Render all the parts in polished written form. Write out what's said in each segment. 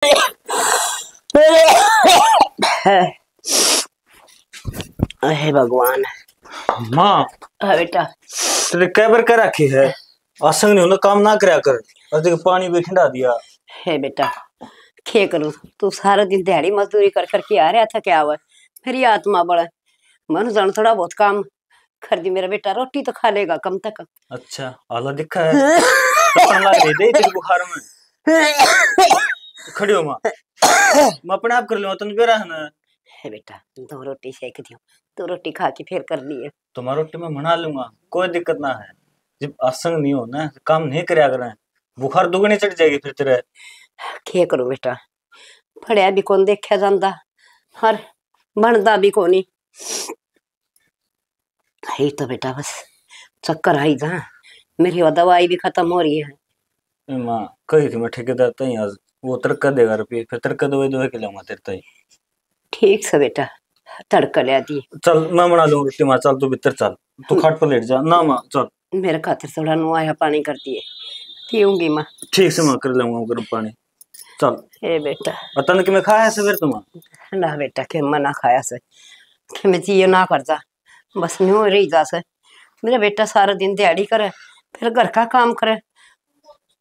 हे भगवान। माँ बेटा तेरे कैबर कर रखी है, असंग नहीं होना काम ना करया कर। और पानी भी ठंडा दिया। हे बेटा क्या करूं, तू सारा दिन दिहाड़ी मजदूरी कर करके आ रहा था, क्या हुआ मेरी आत्मा बड़ा मन जान थोड़ा बहुत काम कर दी। मेरा बेटा रोटी तो खा लेगा कम तक। अच्छा आला दिखा है तपन लग रही दे तेरे बुखार में। खड़ी हो माँ, मैं अपने आप कर लूंगा, तुम बेरा है ना। हे बेटा दो रोटी सेक दियो, तू रोटी खा के फिर कर लिए। तुम्हारा रोटी मैं बना लूंगा, कोई दिक्कत ना है। जब असंग नहीं हो ना काम नहीं करया करें, बुखार दुगनी चढ़ जाएगी फिर तेरे। क्या करूं बेटा, पढ़िया भी कौन देखा जाता और बनता भी कोनी। है तो बेटा बस चक्कर आई था, मेरी वो दवाई भी खत्म हो रही है। माँ कही थी मैं ठेकेदार तई आज वो तड़का देगा रुपये, फिर तड़का दवाई दवाई के लाऊंगा तेरे तई। ठीक से बेटा तड़का ले दी। चल मैं बना लूंगा रोटी माँ, चल तू भीतर चल, तू खाट पर लेट जा ना माँ चल। मेरे खातिर थोड़ा नुआया पानी कर दिए, पीऊंगी माँ। ठीक से माँ कर लूंगा गर्म पानी, चल। ए बेटा अतन कि मैं खाया है सवेर तुम। ना बेटा के मना खाया से कि मैं जियो ना करता, बस न्यू रही जा से। मेरा बेटा सारा दिन दिहाड़ी करे फिर घर का काम करे,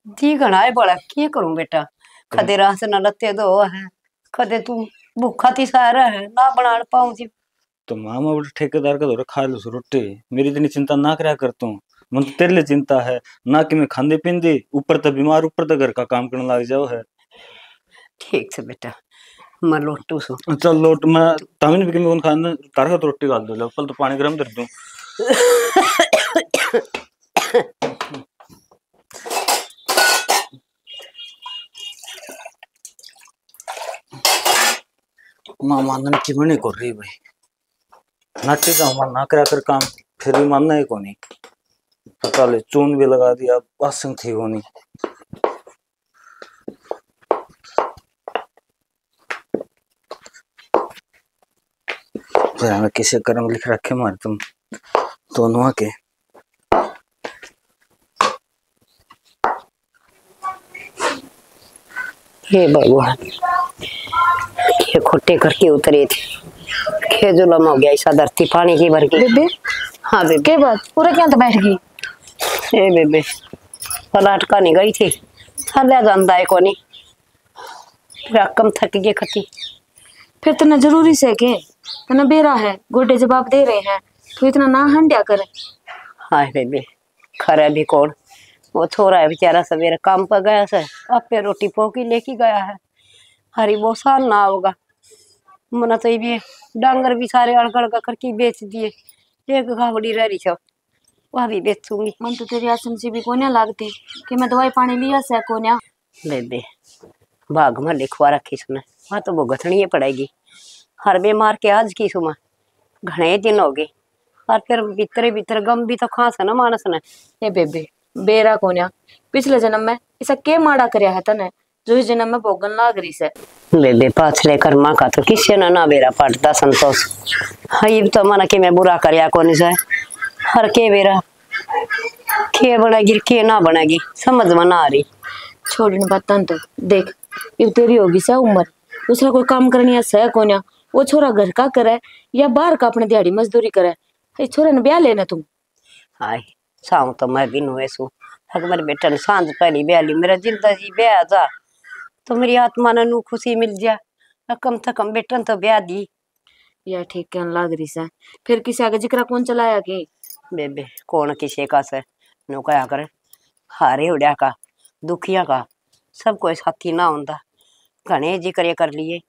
जी घना है बड़ा क्या करूं बेटा। कदे राह से न लत्ते दो है, कदे तू भूखा थी सारा है ना बना पाऊं जी। तो मामा बोले ठेकेदार का दौरा खा लो रोटी, मेरी इतनी चिंता ना करया करता हूँ। मन तो तेरे लिए चिंता है ना कि मैं खांदे पींदे ऊपर तो बीमार ऊपर तो घर का काम करने लग जाओ है। ठीक से बेटा मैं लोटू सो। चल लोट, मैं तमिन भी कौन खाना तारा तो रोटी डाल दो, पल तो पानी गर्म कर दूं। मामा नन की बने कर रही भाई, नाटी का हमारा ना करा कर काम, फिर भी मानना है कोनी। पता ले चून भी लगा दिया, बासन थी कोनी। फिर हमें किसे कर्म लिख रखे मारे तुम दोनों के। हे भगवान ये खोटे करके उतरे थे, खे जुलम हो गया ऐसा धरती पानी की भर गई। बेबे हाँ बेबे के बात पूरा क्या तो बैठ गई। हे बेबे पलाट का नहीं गई थी, थले जानता है कोनी, रकम थक गई खती। फिर तना जरूरी से के तना बेरा है गोडे जवाब दे रहे हैं तो इतना ना हंडिया करे। हाँ बेबे खरा भी कौन, वो छोरा है बेचारा सवेरे काम पर गया से आपे रोटी पोकी लेके गया है। हरी वो साल ना होगा मना तो ये डांगर भी सारे अड़गड़ करके बेच दिए, एक गावड़ी रह रही छो वह भी बेचूंगी। मन तो तेरी आसन से भी कोन्या लागती कि मैं दवाई पानी लिया से कोन्या। बेबे बाघ में लिखवा रखी सुना, वहाँ तो भुगतनी पड़ेगी। हर बीमार के आज की सुमा घने दिन हो गए और फिर भीतरे भीतर गम भी तो खास है ना मानस ने। ए बेबे बेरा कोन्या पिछले जन्म में ऐसा के माड़ा करया है तने जो इस जन्म में भोगन लाग रही से। बेबे पाछले कर्मा का तो किसी ने ना बेरा पड़ता संतोष। हई तो मना के मैं बुरा करया कोनी से, हर के बेरा के बनेगी के ना बनेगी समझ में ना आ रही। छोड़ इन बातन तो देख अब तेरी होगी से उम्र, दूसरा कोई काम करनी है सह कोन्या। वो छोरा घर का करे या बाहर का अपने दिहाड़ी मजदूरी करे, ये छोरे ने ब्याह लेना तुम। हाय साऊ तो मैं भी नुए सू, अगर मेरे बेटा ने सांझ पहली ब्याह ली मेरा जिंदा जी ब्याह जा तो मेरी आत्मा ने नू खुशी मिल जा, कम से कम बेटन तो ब्याह दी। या ठीक कहन लाग रही से, फिर किसी आगे जिक्र कौन चलाया के। बेबे कौन किसे का से नो कया करे, हारे उड़िया का दुखिया का सब कोई साथी ना होता। घने जिक्र कर लिए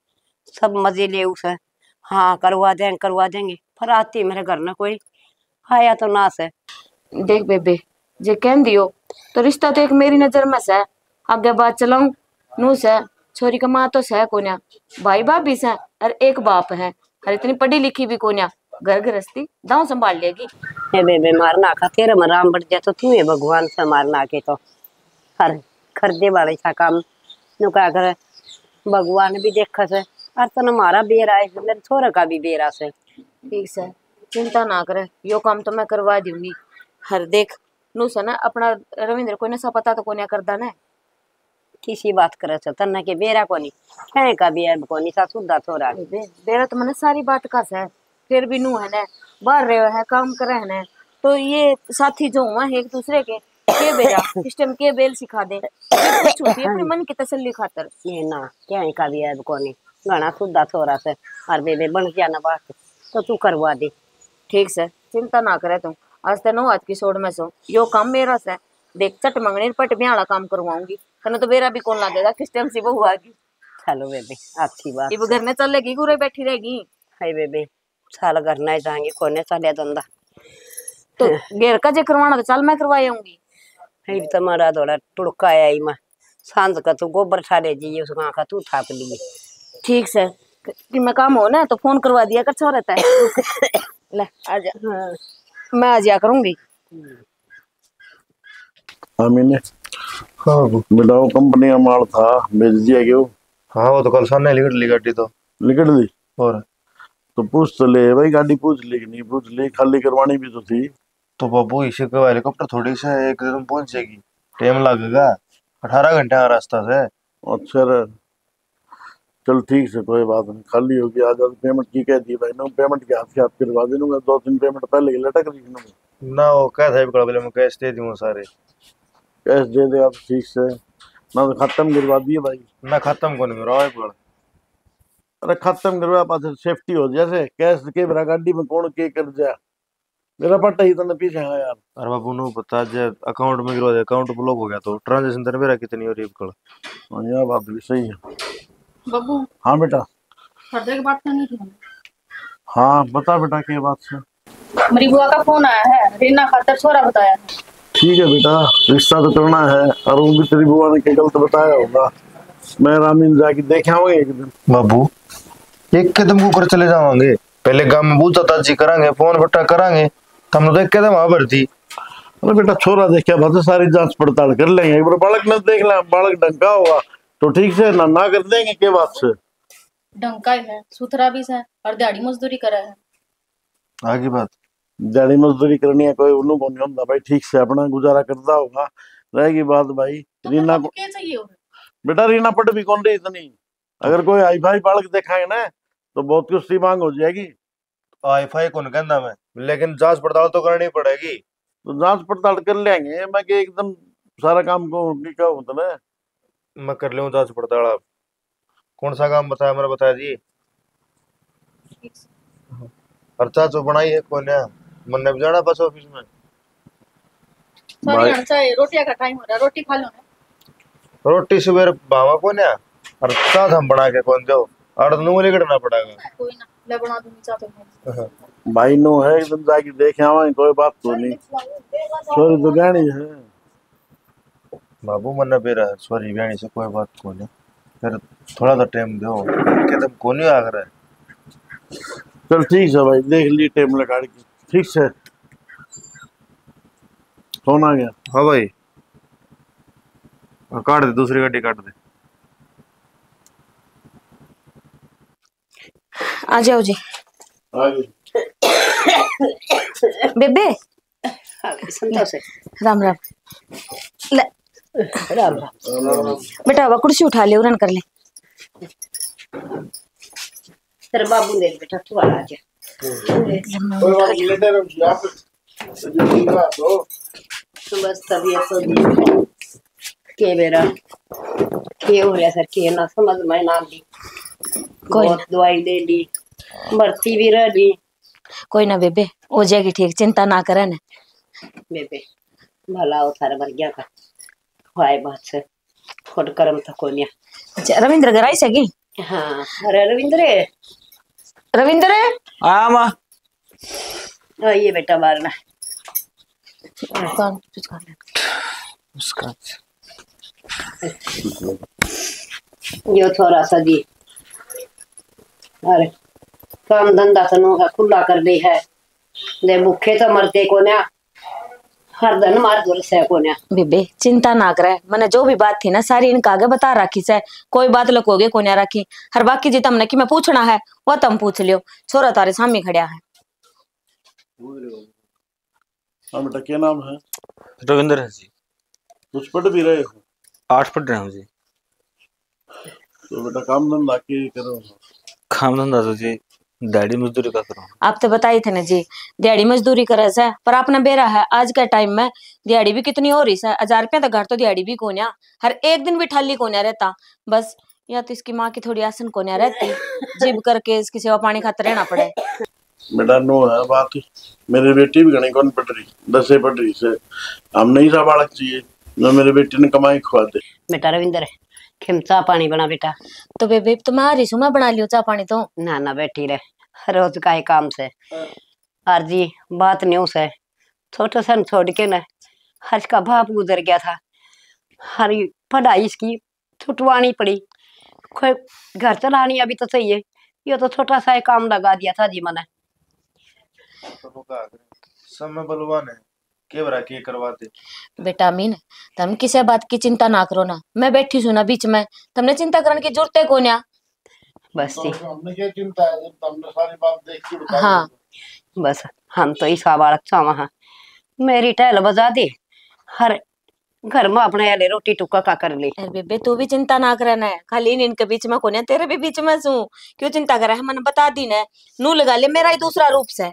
सब मजे ले उसे, हाँ करवा देंगे पर आती मेरे घर में कोई आया तो ना से। देख बेबे जे कह दियो तो रिश्ता तो एक मेरी नजर में से, आगे बात चलाऊं नू से छोरी का माँ तो सह कोन्या, भाई भाभी से और एक बाप है और इतनी पढ़ी लिखी भी कोन्या, घर गृहस्थी दांव संभाल लेगी। हे बेबे मारना का तेरे में राम बढ़ जाए तो तू है भगवान से मारना के तो हर खरीदे वाले सा काम नु क्या करे। भगवान भी देखा से और तन मारा बेरा है मेरे छोरे का भी बेरा से। ठीक से चिंता ना करे यो काम तो मैं करवा दूंगी। हर देख नू से ना अपना रविंद्र कोई नशा पता तो कोन्या करदा ने। किसी बात करे छ तन्ने के बेरा कोनी कहे का भी है कोनी सा सुधा छोरा बेबे बेरा तो मैंने सारी बात का है, फिर भी नू है ना बाहर रहे है काम करे है ना, तो ये साथी जो हुआ है एक दूसरे के बेरा सिस्टम के बेल सिखा दे, ये कुछ होती है अपने मन की तसल्ली खातर। ये ना कहे का भी है कोनी घना सुधा छोरा से और बेबे बन गया ना बात तो तू करवा दे। ठीक से चिंता ना करे तुम, आज तेनो हाथ की सोड़ में सो यो काम मेरा से, देख चट मंगनी पट ब्याह काम करवाऊंगी, तने तो बेरा भी कौन लागेगा किस टाइम से बहू आगी। चलो बेबे अच्छी बात ये घर में चलेगी गुरे बैठी रहेगी है बेबे साल घर नहीं जाएंगे कोने चले धंधा तो घेर का जे करवाना तो चल मैं करवाऊंगी। है तुम्हारा थोड़ा टुड़का है माँ सांझ का तू गोबर छाड़े जी उस गाँव का तू थाप ली। ठीक से कि मैं काम हो ना तो फोन करवा दिया कर छो रहता है ले आजा। हाँ। मैं आ जाया करूंगी। आमीने हाँ मिलाओ कंपनी का माल था भेज दिया क्यों? हाँ वो तो कल सामने लिकट ली गाड़ी तो लिकट दी और तो पूछ तो ले भाई, गाड़ी पूछ ली कि नहीं पूछ ली, खाली करवानी भी तो थी। तो बाबू इसे का हेलीकॉप्टर थोड़ी सा एक दिन पहुंचेगी, टाइम लगेगा 18 घंटे का रास्ता से। अच्छा रे चल ठीक से कोई बात नहीं, खाली होगी आज पेमेंट की कह दी भाई ना, पेमेंट के हाथ करवा दे दूंगा, 2-3 पेमेंट पहले की लटक रही है ना वो क्या था बड़ा बोले मैं कैश दे दूंगा सारे। कैश दे देगा तो ठीक से, ना तो खत्म करवा दिए भाई। ना खत्म को नहीं रहा है बड़ा, अरे खत्म करवा पास सेफ्टी हो जैसे कैश के मेरा गाड़ी में कौन के कर जा, मेरा पट्टा ही तो पीछे है यार। अरे बाबू नो बता जे अकाउंट में गिरवा दे, अकाउंट ब्लॉक हो गया तो ट्रांजेक्शन तेरे मेरा कितनी हो रही है कल। हाँ यह बात भी सही है। बब्बू हाँ बेटा। पर्दे की बात करनी थी हमें। हाँ बता बेटा क्या बात है। मेरी बुआ का फोन आया है, रीना खातर छोरा बताया है। ठीक है बेटा रिश्ता तो करना है, और वो भी तेरी बुआ ने क्या गलत बताया होगा, मैं रामीन जाके देखे आऊंगा एक दिन। बाबू एक कदम को कर चले जावांगे, पहले गांव में पूछा ताजी करांगे फोन बट्टा करांगे, हम तो एक कदम वहां भरती। अरे बेटा छोरा देखा बात सारी जांच पड़ताल कर लेंगे, एक बार बालक न देख ले, बालक डंका होगा तो ठीक से ना कर देंगे के बात से। डंका ही है, सुथरा भी है और दिहाड़ी मजदूरी करा है। आगे बात दिहाड़ी मजदूरी करनी है कोई उन्हों को नहीं होता भाई, ठीक से अपना गुजारा करता होगा। रहेगी बात भाई तो रीना को, क्या चाहिए उन्हें? बेटा रीना पट भी कौन रही इतनी, अगर कोई आई भाई बालक देखाएंगे ना तो बहुत कुछ सी मांग हो जाएगी। वाईफाई कौन कहना मैं, लेकिन जांच पड़ताल तो करनी पड़ेगी। तो जांच पड़ताल कर लेंगे, मैं कि एकदम सारा काम को क्या होता ना। मैं कर लूँ जांच पड़ताल, आप कौन सा काम बताया मेरा बता दी। पर्चा तो बनाई है कौन है, मन ने भी जाना बस ऑफिस में। सॉरी चाहे रोटियां का टाइम हो रहा है, रोटी खा लो ना। रोटी सुबह भावा कौन है और साथ हम बना के कौन दो और नूले करना पड़ेगा। कोई ना ले बना दूंगी चाहते हो। भाई नो है एकदम जाके देखे आवा, कोई बात तो नहीं, सॉरी तो गाड़ी है। बाबू मन बेरा सॉरी बयानी से कोई बात कौन है, फिर थोड़ा सा टाइम दो एकदम कौन आ रहा है। चल ठीक है भाई देख ली टाइम लगा के, ठीक से फोन आ गया। हाँ भाई काट दे, दूसरी गाड़ी काट दे। आ जाओ जी। बेबे संतोष है राम राम ले राम राम बेटा अब कुर्सी उठा ले उड़न कर ले। तेरे बाबू देख बेटा तू आ जा बस तबीयत तो दी के बेरा के हो रहा सर के ना समझ में ना दी, बहुत दवाई दे दी भर्ती भी रह दी। कोई ना बेबे हो जाएगी ठीक, चिंता ना करे ना बेबे भला हो थारा मर गया का हाय बात से खोट करम तो कोनिया। अच्छा रविंद्र घर आई सगी। हाँ अरे रविंद्र रविंद्र आया माँ ये बेटा मारना उसका यो थोड़ा सा जी अरे काम धंधा तनु का खुला कर दी है, ले भूखे तो मरते को ना, हर दिन मार दूर से को ना। बेबे चिंता ना करे, मैंने जो भी बात थी ना सारी इनका आगे बता रखी से, कोई बात लकोगे को ना रखी। हर बाकी जी तमने कि मैं पूछना है वो तुम पूछ लियो, छोरा तारे सामने खड़ा है। हाँ बेटा क्या नाम है? रविंद्र है जी। कुछ पढ़ भी रहे हो? 8 पढ़ रहे हूँ जी। तो बेटा काम धंधा के करो। काम धंधा तो जी दाढ़ी मजदूरी का करो। आप तो बताए थे ना जी, दिहाड़ी मजदूरी करे से, पर आपने बेरा है आज के टाइम में दिहाड़ी भी कितनी हो रही है, 1000 रुपया तो घर तो दिहाड़ी भी कोन्या, हर एक दिन भी ठाली कोन्या रहता। बस या तो इसकी माँ की थोड़ी आसन कोन्या रहती, जिब करके इसकी सेवा पानी खाते रहना पड़े। बेटा नो है बात, मेरी बेटी भी घनी कौन पढ़ रही, 10 पढ़ रही से, हम नहीं सा बालक चाहिए न मेरे बेटे ने कमाई खुआ दे। बेटा रविंदर खिम चाह पानी बना बेटा। तो बेबे तुम्हारी सुमा बना लियो चाह पानी तो। ना ना बैठी रहे, रोज का ही काम से। और जी बात न्यूज है, छोटे सन छोड़ के न हर्ष का बाप गुजर गया था, हरी पढ़ाई इसकी छुटवानी पड़ी, कोई घर चलानी अभी तो चाहिए, ये तो छोटा सा ही काम लगा दिया था जी मैंने। समय बलवान है, के बरा के करवाते। बेटा अमीन, तुम किसी बात की चिंता ना करो ना, मैं बैठी हूं ना बीच में, तुमने चिंता करने की जरूरत है कोन्या। बस जी हमने क्या चिंता है जब तुमने सारी बात देख के बता हाँ बस हम तो ईसा बालक चावा हाँ, मेरी टहल बजा दी, हर घर में अपने ले रोटी टुक्का का कर ली। अरे बेबे तू भी चिंता ना करना है, खाली इनके बीच में कोन्या, तेरे भी बीच में सू, क्यों चिंता करे है, मैंने बता दी ना, नू लगा ले मेरा ही दूसरा रूप से।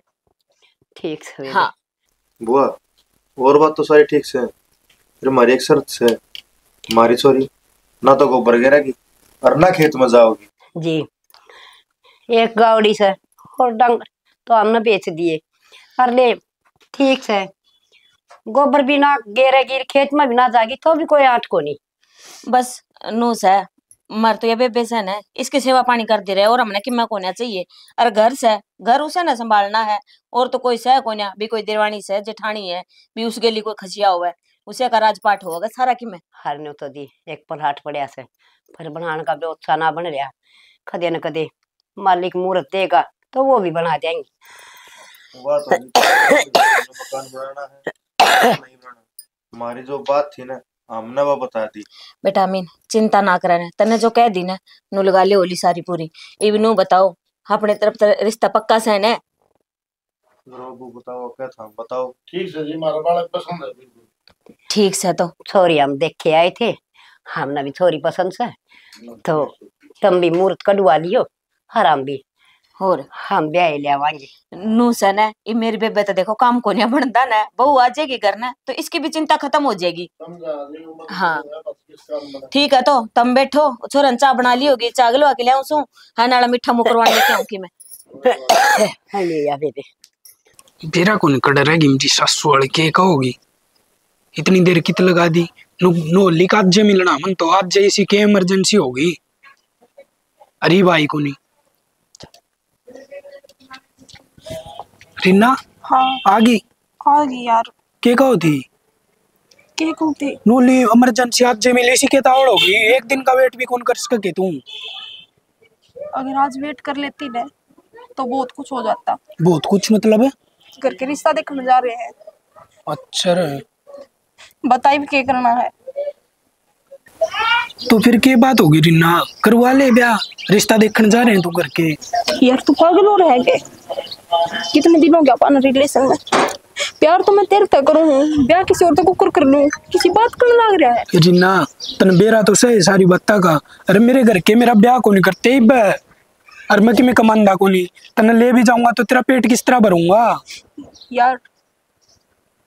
ठीक से हाँ बुआ और बात तो सारी ठीक से है, फिर हमारी एक शर्त से, हमारी छोरी ना तो गोबर गिरेगी और ना खेत में जाओगी। जी एक गावड़ी से और डंग तो हमने बेच दिए, और ले ठीक से गोबर भी ना गिरेगी खेत में भी ना जाएगी तो भी कोई आट को नहीं। बस नू से मर तो ये बेबे से ना इसकी सेवा पानी कर दे रहे, और हमने कि मैं कोन्या चाहिए, और घर से घर उसे ना संभालना है, और तो कोई से कोन्या भी, कोई देवानी से जेठानी है भी, उस गेली कोई खसिया हुआ है उसे का राजपाट होगा सारा कि मैं हर ने तो दी एक पलहाट पड़िया से, फिर बनाने का व्यवस्था ना बन रहा, कदे न कदे मालिक मुहूर्त देगा तो वो भी बना देंगे। हुआ तो मकान बनाना है नहीं बनाना, हमारी जो बात थी ना हमने वो बता दी। बेटा अमीन चिंता ना करे, तने जो कह दी ना नू लगा ले होली सारी पूरी। इब नू बताओ अपने तरफ रिश्ता पक्का से है? बताओ क्या था बताओ। ठीक है जी, हमारा बालक पसंद है बिल्कुल। ठीक से तो छोरी हम देख के आए थे, हमने भी छोरी पसंद से, तो तुम भी मुहूर्त कढ़वा लियो, हराम भी और हम ब्याह ले आवांगे। नू से ना ये मेरी बेबे तो देखो काम को नहीं बनता ना, बहू आ जाएगी घर ना तो इसकी भी चिंता खत्म हो जाएगी। हाँ ठीक है, तो तुम बैठो, छोरन चाय बना ली होगी, चाय गलवा के ले आऊं सू, है नाला मीठा मुकरवाने लेके आऊं की मैं। हाँ ले या बेबे तेरा कौन कड़ रहेगी मुझे सासू वाले के कहोगी, इतनी देर कित लगा दी, नोली का आज मिलना मन तो आज जैसी के इमरजेंसी होगी। अरे भाई को नहीं रीना हाँ आ गई यार, के कहो थी के कहते नोली इमरजेंसी आज जे मिले सी के तावड़ होगी, एक दिन का वेट भी कौन कर सके तू। अगर आज वेट कर लेती ना तो बहुत कुछ हो जाता। बहुत कुछ मतलब है? घर के रिश्ता देखने जा रहे हैं। अच्छा रे, बताइए क्या करना है। तो फिर के बात होगी रीना, करवा ले ब्याह, रिश्ता देखने जा रहे हैं तू घर के। यार तू पागल हो रहा है क्या? कितने दिन हो गया अपन रिलेशन में, प्यार तो मैं तेरे तक करूँ, ब्याह किसी और तक कर लूं, किसी बात करने लग रहा है। रीना तन बेरा तो सही सारी बत्ता का, अरे मेरे घर के मेरा ब्याह को नहीं करते इब, और मैं कि मैं कमांदा को नहीं, तन ले भी जाऊंगा तो तेरा पेट किस तरह भरूंगा। यार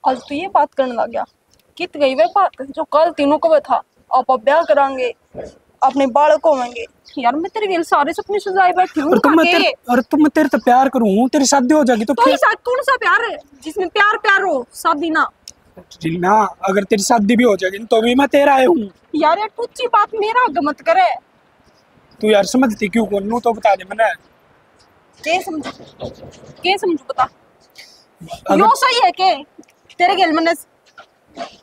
आज तो ये बात करने लग गया, कित गई वह बात जो कल तीनों को था, आप ब्याह करांगे, अपने बालक होंगे। यार मैं तेरे लिए सारे सपने सजाए बैठी हूँ, और तुम तेरे तो प्यार करूँ, तेरी शादी हो जाएगी तो फिर कौन सा प्यार है जिसमें प्यार प्यार हो, शादी ना। रीना अगर तेरी शादी भी हो जाएगी तो भी मैं तेरा आया हूँ। यार ये टूची बात मेरा आगे मत करे। तू यार समझती क्यों कौन नू तो बता दे मैंने। के समझू बता, यो सही है के तेरे गेल मैंने,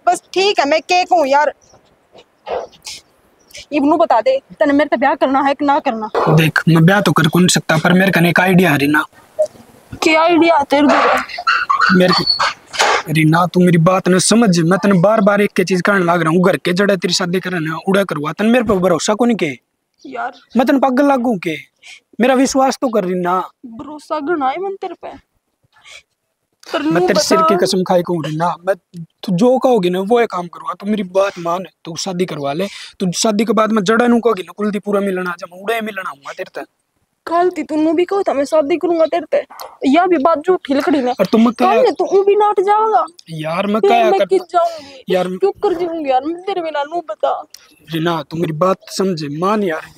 बस ठीक है मैं के कहूँ यार, इब्नू बता दे तने मेरे से ब्याह करना है कि ना करना। देख मैं ब्याह तो कर कौन सकता, पर मेरे कने एक आइडिया है रीना। क्या आइडिया तेरे को? मेरे रीना तू मेरी बात न समझ, मैं तने बार बार एक के चीज करने लग रहा हूँ, घर के जड़े तेरी शादी करना उड़ा करवा, तन मेरे पर भरोसा को नहीं के यार, मैं तन पागल लागू के, मेरा विश्वास तो कर रीना। भरोसा घना है मन तेरे पे। मैं तेरे सिर की कसम खाई कहूँ रीना, मैं तू जो कहोगी ना वो काम करवा। तू मेरी बात मान, तू शादी करवा ले। तू शादी के बाद मैं जड़ा नू कहोगी ना कुलदीप पूरा मिलना जा, मैं उड़े मिलना हूँ तेरे तक। कल थी तूने भी कहा था मैं शादी करूंगा तेरे ते, या भी बात झूठी लकड़ी ने। और तुम कल ने तू भी नाट जाएगा यार, मैं फिर क्या मैं कर किस जाऊंगी यार, क्यों कर जाऊंगी यार मैं तेरे बिना। नू बता रीना, तू मेरी बात समझे, मान यार।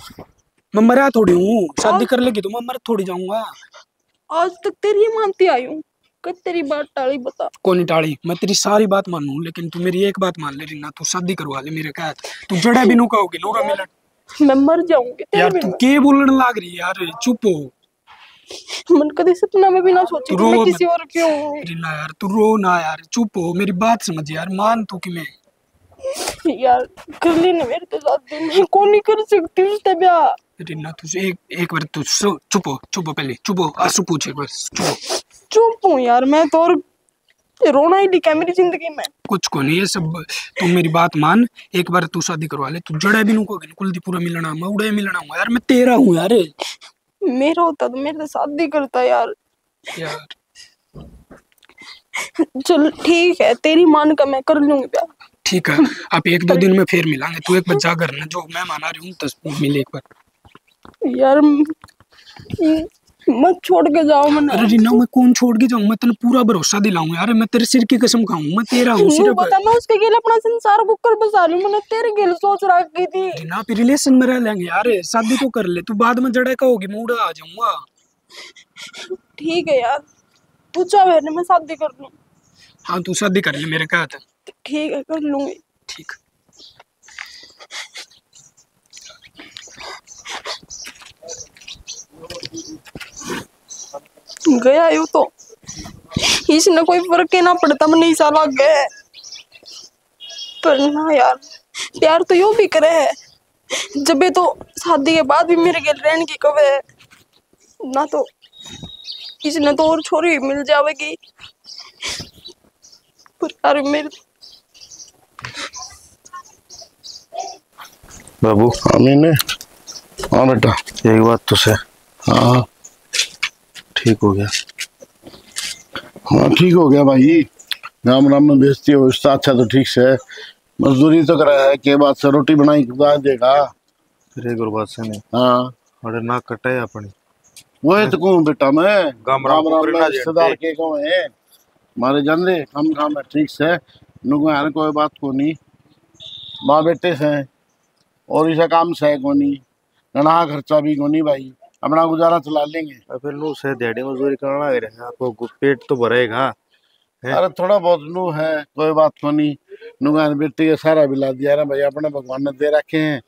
मैं मरा थोड़ी हूँ, शादी कर लेगी तो मैं मर थोड़ी जाऊंगा। आज तक तेरी ही मानती आई हूँ, कब तेरी बात टाली बता। कौन टाड़ी? मैं तेरी सारी बात मानू, लेकिन तू मेरी एक बात मान ले रीना, तू शादी करवा ले मेरे का। तू जड़ा भी नू कहोगी नूरा मिलन, मैं मर जाऊंगी तेरे यार। तू बिना। के बोलने लाग रही है यार, चुप हो। मन कभी सपना में भी ना सोची तू कि रो मैं किसी मत। और की हूँ। रीना यार, तू रो ना यार, चुप हो, मेरी बात समझ यार, मान तू कि मैं यार कर लेने मेरे तो शादी, मैं कौन नहीं कर सकती उससे ब्याह। रीना तुझे एक बार तू चुप हो पहले, चुप हो, आंसू पूछ एक बार, चुप हो। चुप हूँ यार मैं तो, और रोना ही लिखा है मेरी जिंदगी में। कुछ को नहीं है सब, तू मेरी बात मान। एक बार तू शादी करवा ले, तू जड़ा भी नू को कुलदीप पूरा मिलना, मैं उड़े मिलना हूँ यार, मैं तेरा हूँ यार। मेरा होता तो मेरे से शादी करता यार। यार चल ठीक है, तेरी मान का मैं कर लूंगी ब्याह। ठीक है, आप 1-2 दिन में फिर मिलेंगे। तू एक बार जा घर ना, जो मैं माना रही हूँ तो मिले एक बार यार मत छोड़ के जाओ मना। अरे रीना, मैं कौन छोड़ के जाऊँ? मैं तेने पूरा भरोसा दिलाऊं यार, मैं तेरे सिर की कसम खाऊं, मैं तेरा हूँ सिर्फ। पता मैं उसके गेल अपना संसार कुकर बसा लूं, मैंने तेरे गेल सोच रखी थी। रीना, फिर रिलेशन में रह लेंगे यार, शादी तो कर ले। तू बाद में जड़ा का होगी, मैं उड़ा आ जाऊंगा। ठीक है यार, तू चाहे मैं शादी कर लूं। हाँ, तू शादी कर ले मेरे का था। ठीक है कर लूंगी। ठीक। गया यूं तो इसने कोई फर्क ही ना पड़ता, मैं नहीं साल लग गए। पर ना यार, प्यार तो यूं भी करे है, जब तो शादी के बाद भी मेरे गेल रहने की कवे है ना, तो इसने तो और छोरी मिल जाएगी। पर यार मेरे बाबू अमीन है। हाँ बेटा, एक बात तो से, हाँ ठीक हो गया? हाँ ठीक हो गया भाई। राम राम में बेचती हो इससे अच्छा तो ठीक से मजदूरी तो करा है, के बाद से रोटी बनाई खुदा देगा। फिर एक और बात से नहीं, हाँ अरे ना कटे अपनी वो है तो कहूँ बेटा, मैं गाम राम राम राम को में ना रिश्तेदार के कहूँ है मारे जान दे हम काम है ठीक से नुको यार, कोई बात को नहीं, माँ बेटे से और इसा काम से को नहीं, नना खर्चा भी को नहीं भाई, अपना गुजारा चला लेंगे। और फिर नू से दिहाड़ी मजदूरी करना लग रहा है, आपको पेट तो भरेगा। है? अरे थोड़ा बहुत नू है, कोई बात को नहीं। नुगान बेटी के सारा बिला दिया ना भाई, अपने भगवान ने दे रखे हैं,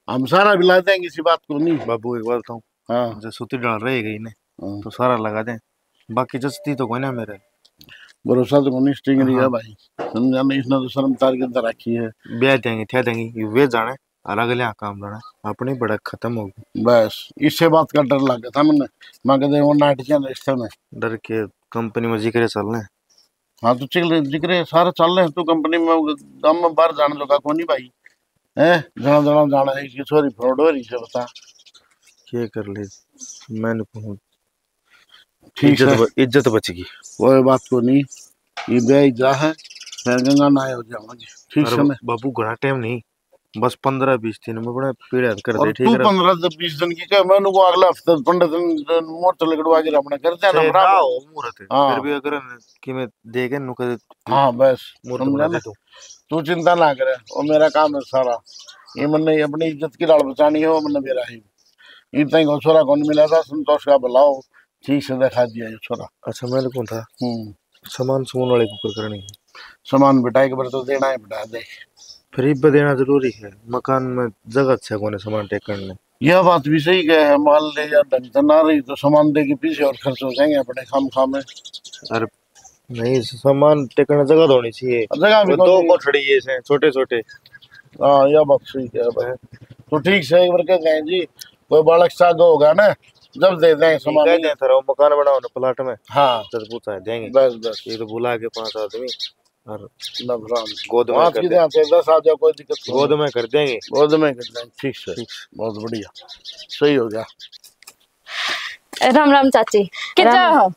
हम सारा बिला देंगे, किसी बात को नहीं। बाबू एक बात बताऊं, हाँ जब सूती डाल रही गई ने हाँ। तो सारा लगा दें, बाकी जस्ती तो कोई ना मेरे। भरोसा तो नहीं स्टिंग रही है हाँ। भाई, समझा नहीं, इसने तो शर्म तार के अंदर रखी है। ब्याह देंगे थे देंगे वे जाने, अलग अलग काम जाना, अपनी बड़ा खत्म होगी। बस इससे बात का डर लगा था मैंने, मैं कहते वो नाटकियां रिश्ते में डर के कंपनी में जिक्र चलने। हाँ तो जिक्र सारे चल रहे हैं, तू कंपनी में दम में बाहर जाने लगा को नहीं भाई है, जना जना जाना है, इसकी छोरी फ्रॉड हो रही है, बता क्या कर ले, मैंने कहूँ ठीक है इज्जत बचेगी। कोई बात को नहीं, ये ब्याह जा है, फिर गंगा नहाए हो जाऊंगी ठीक अरे समय। बाबू घना टाइम नहीं, बस 15-20 दिन में बड़ा पीड़ा कर और दे। तू ठीक है 15-20 दिन की क्या, मैंने को अगला हफ्ते 15 दिन मोटर लगवा के अपना करते हैं ना ना बराबर। हो मुहूर्त है, हाँ। फिर भी अगर कि मैं देखे नु कर हाँ बस मुहूर्त समझा बना ना, दे तू। तू चिंता ना करे, और मेरा काम है सारा, ये मैंने अपनी इज्जत की लाड़ बचानी है, वो मैंने मेरा ही इतना ही छोरा कौन मिला था, संतोष का बुलाओ, ठीक से दिखा दिया ये छोरा। अच्छा मैं कौन था सामान सुमन वाले को करनी है, सामान बेटा एक बार तो देना है बेटा, दे फिर इब्बा देना जरूरी है, मकान में जगह अच्छा कोने सामान टेक करने। यह बात भी सही कहे है, माल ले या ढंग से ना रही तो सामान दे के पीछे और खर्च हो जाएंगे अपने खाम खाम में। अरे नहीं, सामान टेकने जगह होनी चाहिए, जगह भी दो कोठड़ी है छोटे छोटे। हाँ यह बात सही है भाई, तो ठीक से एक बार कह गए जी, कोई बालक साग होगा ना जब दे दें सामान। कह दें थोड़ा मकान बनाओ ना प्लाट में, हाँ तो पूछा देंगे। बस बस ये तो बुला के 5 आदमी और नबराम गोद में कर देंगे, 10 आ जाओ, कोई दिक्कत नहीं, गोद में कर देंगे, गोद में कर देंगे ठीक से, बहुत बढ़िया सही हो गया। राम राम चाची। कितना हो?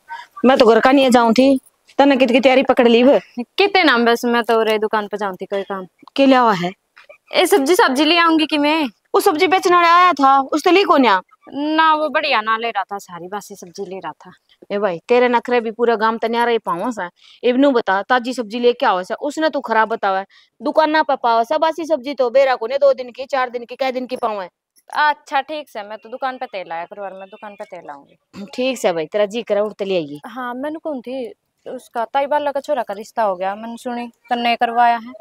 मैं तो घर का नहीं जाऊं थी, तने कितनी तैयारी पकड़ ली वे? कितने नाम बस मैं तो रे दुकान पे जाऊंगी कोई काम के लिया हुआ है? ए सब्जी ले आऊंगी कि मैं वो सब्जी बेचने वाला आया था, उसने ली कौन या? ना वो बढ़िया ना ले रहा था, सारी बासी सब्जी ले रहा था। ए भाई तेरे नखरे भी पूरा गांव तनिया रही पावा सा। इबनू बता ताजी सब्जी लेके आओ सा, उसने तू खराब बतावा दुकान ना पे पावा सा बासी सब्जी तो बेरा को ने 2 दिन की 4 दिन की कै दिन की पावा। अच्छा ठीक है, मैं तो दुकान पे तेल आया करो और मैं दुकान पे तेल लाऊंगी। ठीक है भाई, तेरा जी करे उठते ले आइए। हाँ मैंने कौन थी उसका ताई बाला का छोरा का रिश्ता हो गया, मैंने सुनी तन्ने करवाया है।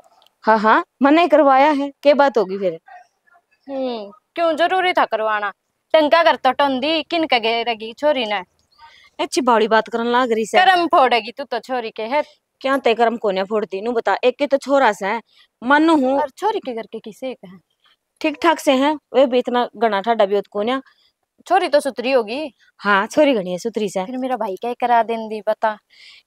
हाँ हाँ मैंने करवाया है, क्या बात होगी फिर? क्यों जरूरी था करवाना? टंका कर तो टंदी किन का घेरेगी छोरी ने। अच्छी बाड़ी बात करन लाग रही से। कर्म फोड़ेगी तू तो छोरी के है। क्या ते कर्म कोने फोड़ती नु बता, एक के तो छोरा से मन हूं और छोरी के घर के किसे एक है? ठीक ठाक से हैं वे भी इतना गणा ठाडा भी होत कोन्या। छोरी तो सुतरी होगी। हाँ छोरी घनी है सुतरी से। फिर मेरा भाई क्या करा देन दी बता,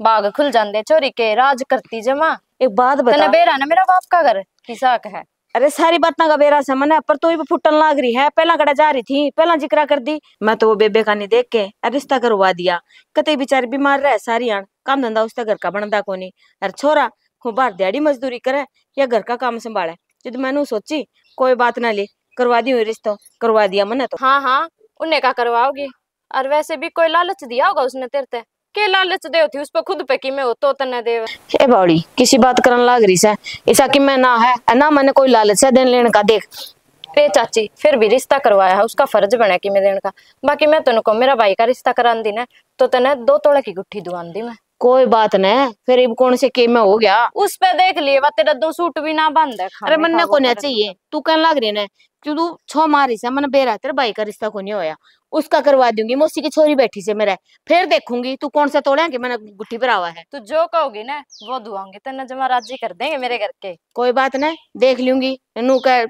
बाग खुल जांदे छोरी के राज करती जमा। एक बात बता, तने बेरा ना मेरा बाप का घर किसाक है। अरे सारी बात ना का बेरा से मने पर तो ही फुटन लाग रही है। पहला कड़ा जा रही थी, पहला जिक्रा कर दी मैं तो वो बेबे का नहीं देख के रिश्ता करवा दिया। कते बेचारी बीमार रहे सारी आन, काम धंधा उसका घर का बनता कोनी। अरे छोरा वो बाहर दिहाड़ी मजदूरी करे या घर का काम संभाले। जब मैंने सोची कोई बात ना ले करवा दी रिश्ता, करवा दिया मने तो। हाँ हाँ उन्हें का करवाओगी? और वैसे भी कोई लालच दिया होगा उसने तेरे ते? के लालच दे होती उस पर खुद पे कि मैं हो तो तने दे। ए बावड़ी किसी बात करन लाग रही से, ऐसा कि मैं ना है ना मैंने कोई लालच है देन लेने का। देख ए चाची फिर भी रिश्ता करवाया है, उसका फर्ज बना कि मैं देने का। बाकी मैं तेन को मेरा भाई का रिश्ता करान दी ना तो तने 2 तोड़े की गुट्ठी दुआन दी मैं। कोई बात नहीं, फिर अब कौन से के में हो गया उस पे देख लिए वा तेरा 2 सूट भी ना बंद है। अरे मन्ने को नहीं चाहिए, तू कहने लग रही है क्यों तू छो मारी से मन बेरा तेरे भाई का रिश्ता को नहीं होया, उसका करवा दूंगी। मौसी की छोरी बैठी से मेरा, फिर देखूंगी तू कौन सा तोड़ा कि मैंने गुट्ठी पर आवा है। तू जो कहोगी ना वो दुआऊंगी, तने जमा राजी कर देंगे मेरे घर के। कोई बात नहीं देख लूंगी। नू का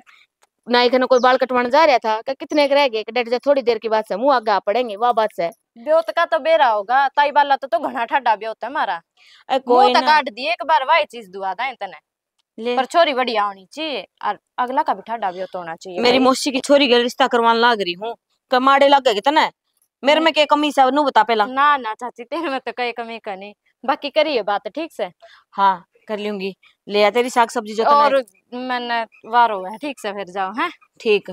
नाई का कोई बाल कटवाने जा रहा था कि कितने के रह गए कि डट जा थोड़ी देर की बात से मुंह आगे पड़ेंगे वह बात से। ब्योत का तो बेरा होगा, ताई वाला तो घना ठाडा ब्योत है हमारा। कोई मुंह काट दिए एक बार वाई चीज दुआ दें तने, पर छोरी बढ़िया होनी चाहिए और अगला का भी ठाडा ब्योत होना चाहिए। मेरी मौसी की छोरी के रिश्ता करवाने लाग रही हूँ, कमाड़े लग गए तना मेरे में क्या कमी से नू बता पहला। ना ना चाची तेरे में तो कोई कमी का नहीं, बाकी करिए बात ठीक से। हाँ कर लूंगी, ले आ तेरी साग सब्जी जो और मैंने वारो है ठीक से फिर जाओ। है ठीक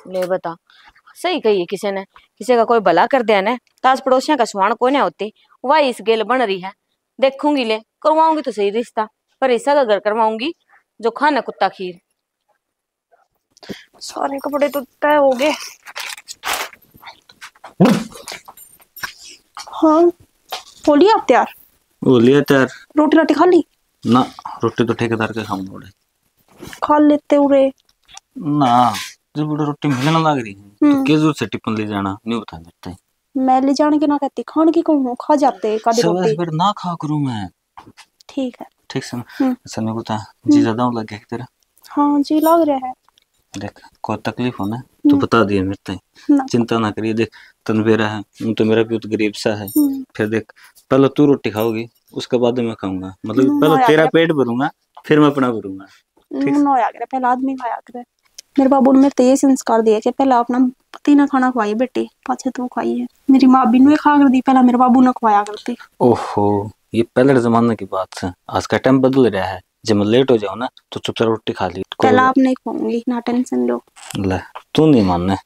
ले बता, सही कही किसी ने, किसी का कोई भला कर दिया ना ताज पड़ोसियों का सुहान को नहीं होती वही इस गेल बन रही है। देखूंगी ले करवाऊंगी तो सही रिश्ता, पर ऐसा का घर करवाऊंगी जो खाना कुत्ता खीर। सारे कपड़े तो तय हो गए। हाँ बोलिए आप तैयार? बोलिए तैयार। रोटी राटी खा ली? ना रोटी तो ठेकेदार के खाम मोड़े खा लेते उरे ना, जब रोटी मिलने लग रही है तो के जरूरत से टिफिन ले जाना नहीं बता देते। मैं ले जाने के ना कहती, खाने की कहूँ खा जाते कभी रोटी। फिर ना खा करूं मैं। ठीक है ठीक से अच्छा नहीं बता जी ज्यादा लग गया तेरा? हाँ जी लग रहा है। देख कोई तकलीफ हो ना तो बता दिए मेरे तय, चिंता ना करिए। देख तनवेरा है तो मेरा भी तो गरीब सा है। फिर देख पहले तू रोटी खाओगी उसके बाद मैं खाऊंगा, मतलब पहले तेरा पेट भरूंगा फिर मैं अपना भरूंगा। पहला आदमी खाया करे। मेरे बाबू ने मेरे तो ये संस्कार दिया कि पहला अपना पति ना खाना खवाइए बेटी, पाछे तू खाइए। मेरी माँ भी ने खा कर दी, पहला मेरे बाबू ने खवाया करती। ओहो ये पहले जमाने की बात है, आज का टाइम बदल रहा है। जब मैं लेट हो जाऊं ना तो चुपचाप रोटी खा ली। पहला आप नहीं खाऊंगी ना टेंशन लो। ले तू नहीं मानना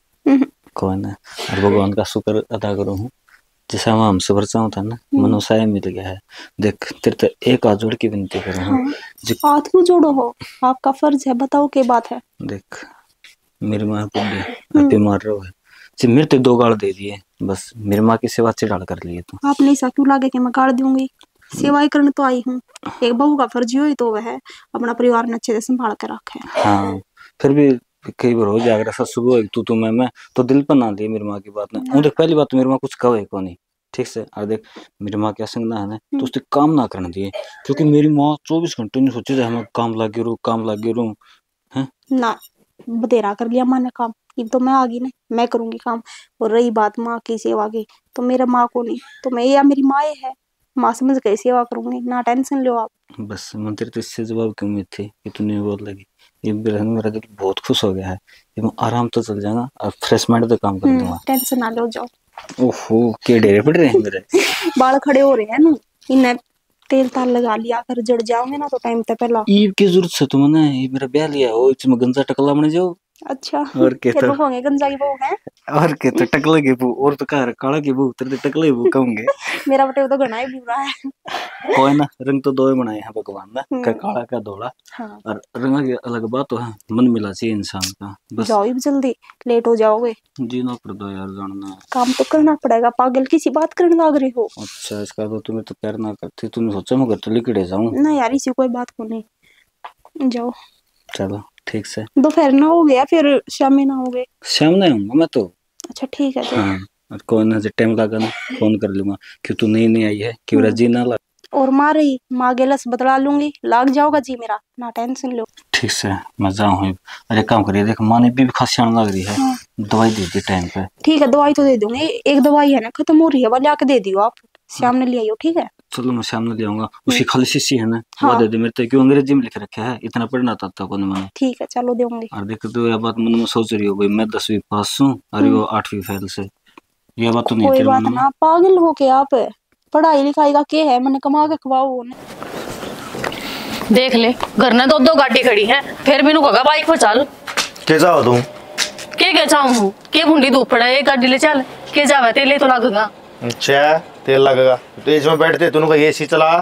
कोई ना, और भगवान का शुक्र अदा करूँ हूँ जैसा वहाँ हमसे वर्षा था ना मनुष्य मिल गया है। देख तेरे तो एक हाथ जोड़ की विनती कर रहा हूँ। हाथ क्यों जोड़ो हो, आपका फर्ज है, बताओ क्या बात है। देख मेरी माँ बीमार रहो है, सिर्फ मेरे तो 2 गाड़ दे दिए बस, मेरी माँ की सेवा चिड़ाड़ कर लिए तू। आप नहीं सा क्यों लागे कि मैं गाड़ दूंगी, सेवा करने तो आई हूँ। एक बहू का फर्ज ही तो वह है अपना परिवार ने अच्छे से संभाल कर रखे। हाँ फिर भी कई बार हो जाएगा ससुर हो तू मैं तो दिल पर ना लिए मेरी माँ की बात ना। देख पहली बात तो मेरी माँ कुछ कहे को नहीं ठीक से, और देख मेरी माँ क्या संग ना है ना तो उससे काम ना करने दिए, क्योंकि मेरी माँ 24 घंटे नहीं सोची हम काम लगे रू है ना। बतेरा कर लिया माँ ने काम, अब तो मैं आ गई ना, मैं करूंगी काम। और रही बात माँ की सेवा की तो मेरा माँ को नहीं तो मैं या मेरी माँ है, माँ समझ के सेवा करूंगी, ना टेंशन लो आप। बस मंदिर तो इससे जवाब की उम्मीद थी कि तूने बोल लगी। ये मेरा दिल बहुत खुश हो गया है, ये मैं आराम तो चल जाऊंगा और फ्रेश माइंड से काम कर दूंगा। टेंशन ना लो जाओ। ओहो के डेरे पड़ रहे हैं मेरे। बाल खड़े हो रहे हैं ना, इन्हें तेल ताल लगा लिया कर, जड़ जाओगे ना तो टाइम तक पहला। ईब की जरूरत है तुमने, ये मेरा ब्याह लिया हो इसमें गंजा टकला बने जाओ। अच्छा और के फिर तो वो होंगे गंजा की बहू है। और के तो टकले के बू और तो कह काला के बू तेरे टकले बू कहूंगे। मेरा बटे तो घना ही बुरा है। कोई ना, रंग तो दो ही बनाए हैं भगवान ने, का हम्म। काला का धोला। हाँ और रंग की अलग बात तो है, मन मिला चाहिए इंसान का बस। जाओ भी जल्दी, लेट हो जाओगे। जीना पड़ता यार, जानना। काम तो करना पड़ेगा, पागल किसी बात करने लग रहे हो। अच्छा इसका तो तुम्हें तो प्यार ना करती, तुमने सोचा मैं घर तो लिखड़े जाऊं। ना यार इसी कोई बात को नहीं, जाओ। चलो ठीक से। दोपहर ना हो गया, फिर शाम में ना हो गए। शाम नहीं आऊंगा मैं तो। अच्छा ठीक है। हाँ, और कोई ना जब टाइम लगा ना फोन कर लूंगा कि तू नहीं आई है कि मेरा जी ना लग। और माँ रही, माँ गिलस बदला लूंगी, लाग जाओगा जी मेरा, ना टेंशन लो। ठीक से मैं जाऊँ। अरे काम करिए, देख माँ ने भी खांसी आने लग रही है। हाँ। दवाई दे दी टाइम पे। ठीक है, दवाई तो दे दूंगी, एक दवाई है ना खत्म हो रही है, वो लाके दे दियो आप, शाम ने ले आइयो। ठीक है चलो मैं शाम में ले आऊंगा। उसकी खाली शीशी है ना, हाँ। वो दे दे मेरे तो, क्यों अंग्रेजी में लिख रखा है, इतना पढ़ना आता को मैंने। ठीक है चलो दूंगी। और देख तो यह बात मन में सोच रही हो भाई, मैं 10वीं पास हूँ और वो 8वीं फेल से, ये बात तो नहीं कोई तेरे बात मन में। ना, पागल हो के आप, पढ़ाई लिखाई का क्या है, मैंने कमा के खवाओ। देख ले घर ने दो गाड़ी खड़ी है, फिर मैनू कहा बाइक पर चल। के जाओ तुम? के चाहूं के भूडी धूप पड़ा है, एक गाड़ी ले चल के जावे, तेले तो लगेगा। अच्छा तेल लगेगा तो इसमें बैठते तुम एसी चला।